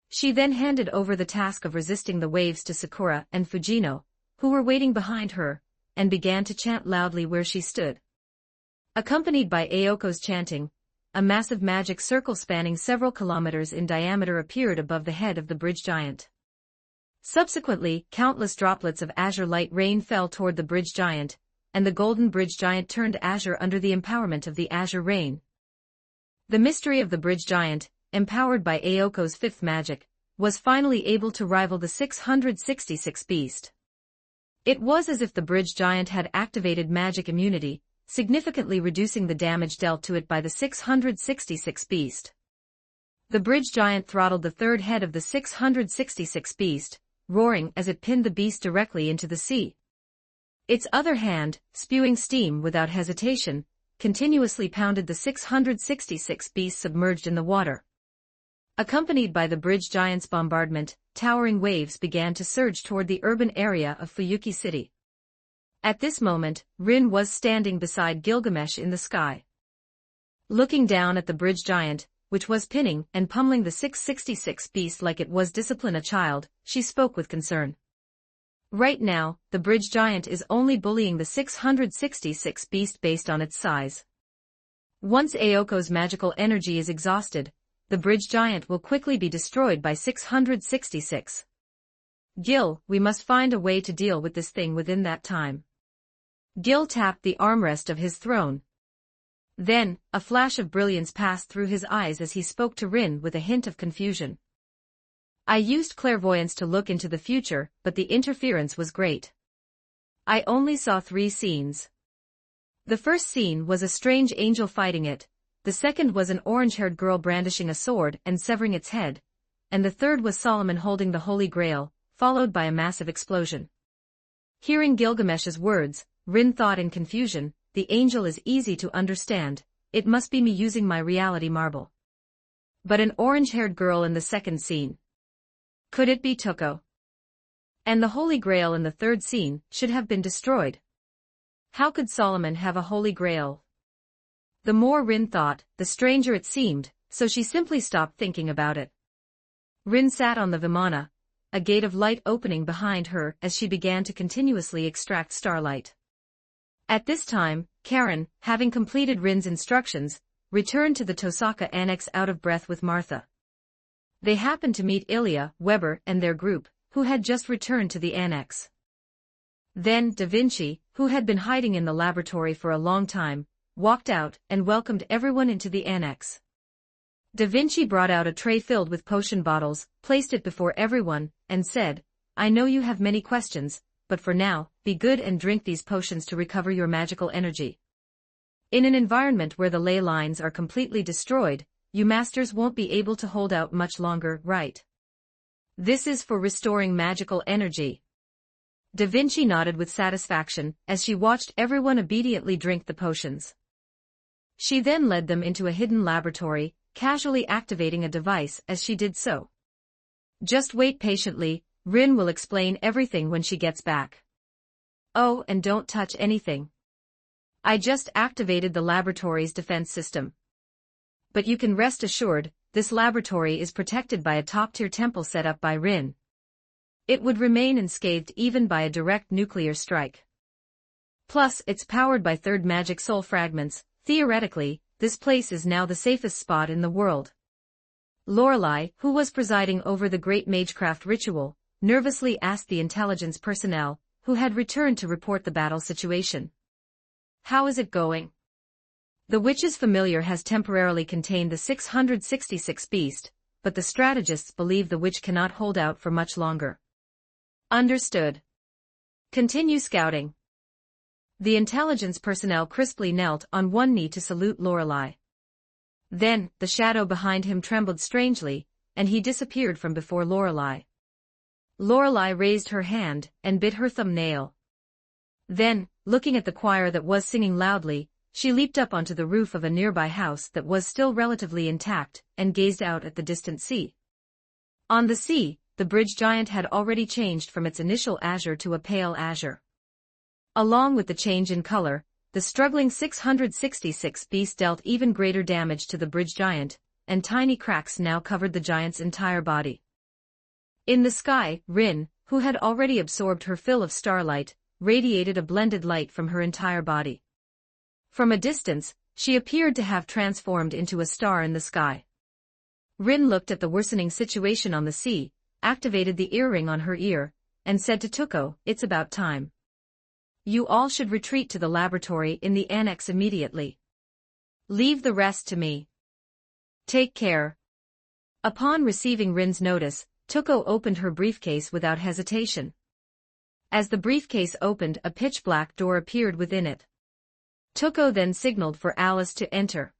She then handed over the task of resisting the waves to Sakura and Fujino, who were waiting behind her, and began to chant loudly where she stood. Accompanied by Ayoko's chanting, a massive magic circle spanning several kilometers in diameter appeared above the head of the bridge giant. Subsequently, countless droplets of azure light rain fell toward the bridge giant, and the golden bridge giant turned azure under the empowerment of the azure rain. The mystery of the bridge giant, empowered by Ayoko's fifth magic, was finally able to rival the 666 beast. It was as if the bridge giant had activated magic immunity, significantly reducing the damage dealt to it by the 666 beast. The bridge giant throttled the third head of the 666 beast, roaring as it pinned the beast directly into the sea. Its other hand, spewing steam without hesitation, continuously pounded the 666 beast submerged in the water. Accompanied by the bridge giant's bombardment, towering waves began to surge toward the urban area of Fuyuki City. At this moment, Rin was standing beside Gilgamesh in the sky. Looking down at the bridge giant, which was pinning and pummeling the 666 beast like it was discipline a child, she spoke with concern. Right now, the bridge giant is only bullying the 666 beast based on its size. Once Ayoko's magical energy is exhausted, the bridge giant will quickly be destroyed by 666. Gil, we must find a way to deal with this thing within that time. Gil tapped the armrest of his throne. Then, a flash of brilliance passed through his eyes as he spoke to Rin with a hint of confusion. I used clairvoyance to look into the future, but the interference was great. I only saw 3 scenes. The first scene was a strange angel fighting it, the second was an orange-haired girl brandishing a sword and severing its head, and the third was Solomon holding the Holy Grail, followed by a massive explosion. Hearing Gilgamesh's words, Rin thought in confusion, the angel is easy to understand, it must be me using my reality marble. But an orange-haired girl in the second scene. Could it be Tuko? And the Holy Grail in the third scene should have been destroyed. How could Solomon have a Holy Grail? The more Rin thought, the stranger it seemed, so she simply stopped thinking about it. Rin sat on the Vimana, a gate of light opening behind her as she began to continuously extract starlight. At this time, Karen, having completed Rin's instructions, returned to the Tohsaka annex out of breath with Martha. They happened to meet Ilya, Weber and their group, who had just returned to the annex. Then Da Vinci, who had been hiding in the laboratory for a long time, walked out and welcomed everyone into the annex. Da Vinci brought out a tray filled with potion bottles, placed it before everyone, and said, I know you have many questions, but for now, be good and drink these potions to recover your magical energy. In an environment where the ley lines are completely destroyed, you masters won't be able to hold out much longer, right? This is for restoring magical energy. Da Vinci nodded with satisfaction as she watched everyone obediently drink the potions. She then led them into a hidden laboratory, casually activating a device as she did so. Just wait patiently, Rin will explain everything when she gets back. Oh, and don't touch anything. I just activated the laboratory's defense system. But you can rest assured, this laboratory is protected by a top-tier temple set up by Rin. It would remain unscathed even by a direct nuclear strike. Plus, it's powered by third magic soul fragments. Theoretically, this place is now the safest spot in the world. Lorelei, who was presiding over the great magecraft ritual, nervously asked the intelligence personnel, who had returned to report the battle situation. How is it going? The witch's familiar has temporarily contained the 666 beast, but the strategists believe the witch cannot hold out for much longer. Understood. Continue scouting. The intelligence personnel crisply knelt on one knee to salute Lorelei. Then, the shadow behind him trembled strangely, and he disappeared from before Lorelei. Lorelei raised her hand and bit her thumbnail. Then, looking at the choir that was singing loudly, she leaped up onto the roof of a nearby house that was still relatively intact and gazed out at the distant sea. On the sea, the bridge giant had already changed from its initial azure to a pale azure. Along with the change in color, the struggling 666 beast dealt even greater damage to the bridge giant, and tiny cracks now covered the giant's entire body. In the sky, Rin, who had already absorbed her fill of starlight, radiated a blended light from her entire body. From a distance, she appeared to have transformed into a star in the sky. Rin looked at the worsening situation on the sea, activated the earring on her ear, and said to Tuko, "It's about time. You all should retreat to the laboratory in the annex immediately. Leave the rest to me. Take care." Upon receiving Rin's notice, Tuko opened her briefcase without hesitation. As the briefcase opened, a pitch-black door appeared within it. Tuko then signaled for Alice to enter.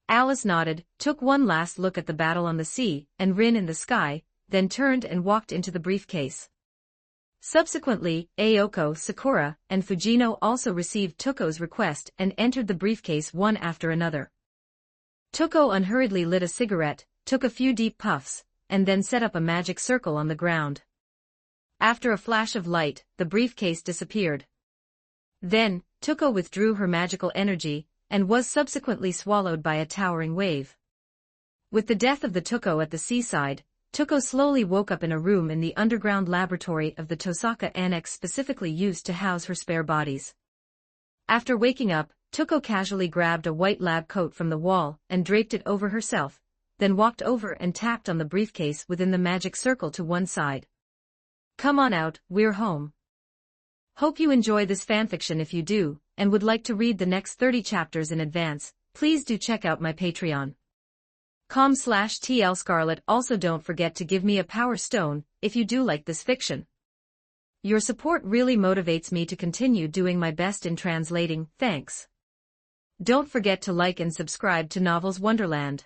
Alice nodded, took one last look at the battle on the sea and Rin in the sky, then turned and walked into the briefcase. Subsequently, Ayoko, Sakura, and Fujino also received Tuko's request and entered the briefcase one after another. Tuko unhurriedly lit a cigarette, took a few deep puffs, and then set up a magic circle on the ground. After a flash of light, the briefcase disappeared. Then, Tuko withdrew her magical energy, and was subsequently swallowed by a towering wave. With the death of the Tuko at the seaside, Tuko slowly woke up in a room in the underground laboratory of the Tohsaka annex specifically used to house her spare bodies. After waking up, Tuko casually grabbed a white lab coat from the wall and draped it over herself, then walked over and tapped on the briefcase within the magic circle to one side. "Come on out, we're home." Hope you enjoy this fanfiction. If you do, and would like to read the next 30 chapters in advance, please do check out my Patreon.com/TLScarlet. Also don't forget to give me a power stone, if you do like this fiction. Your support really motivates me to continue doing my best in translating. Thanks. Don't forget to like and subscribe to Novels Wonderland.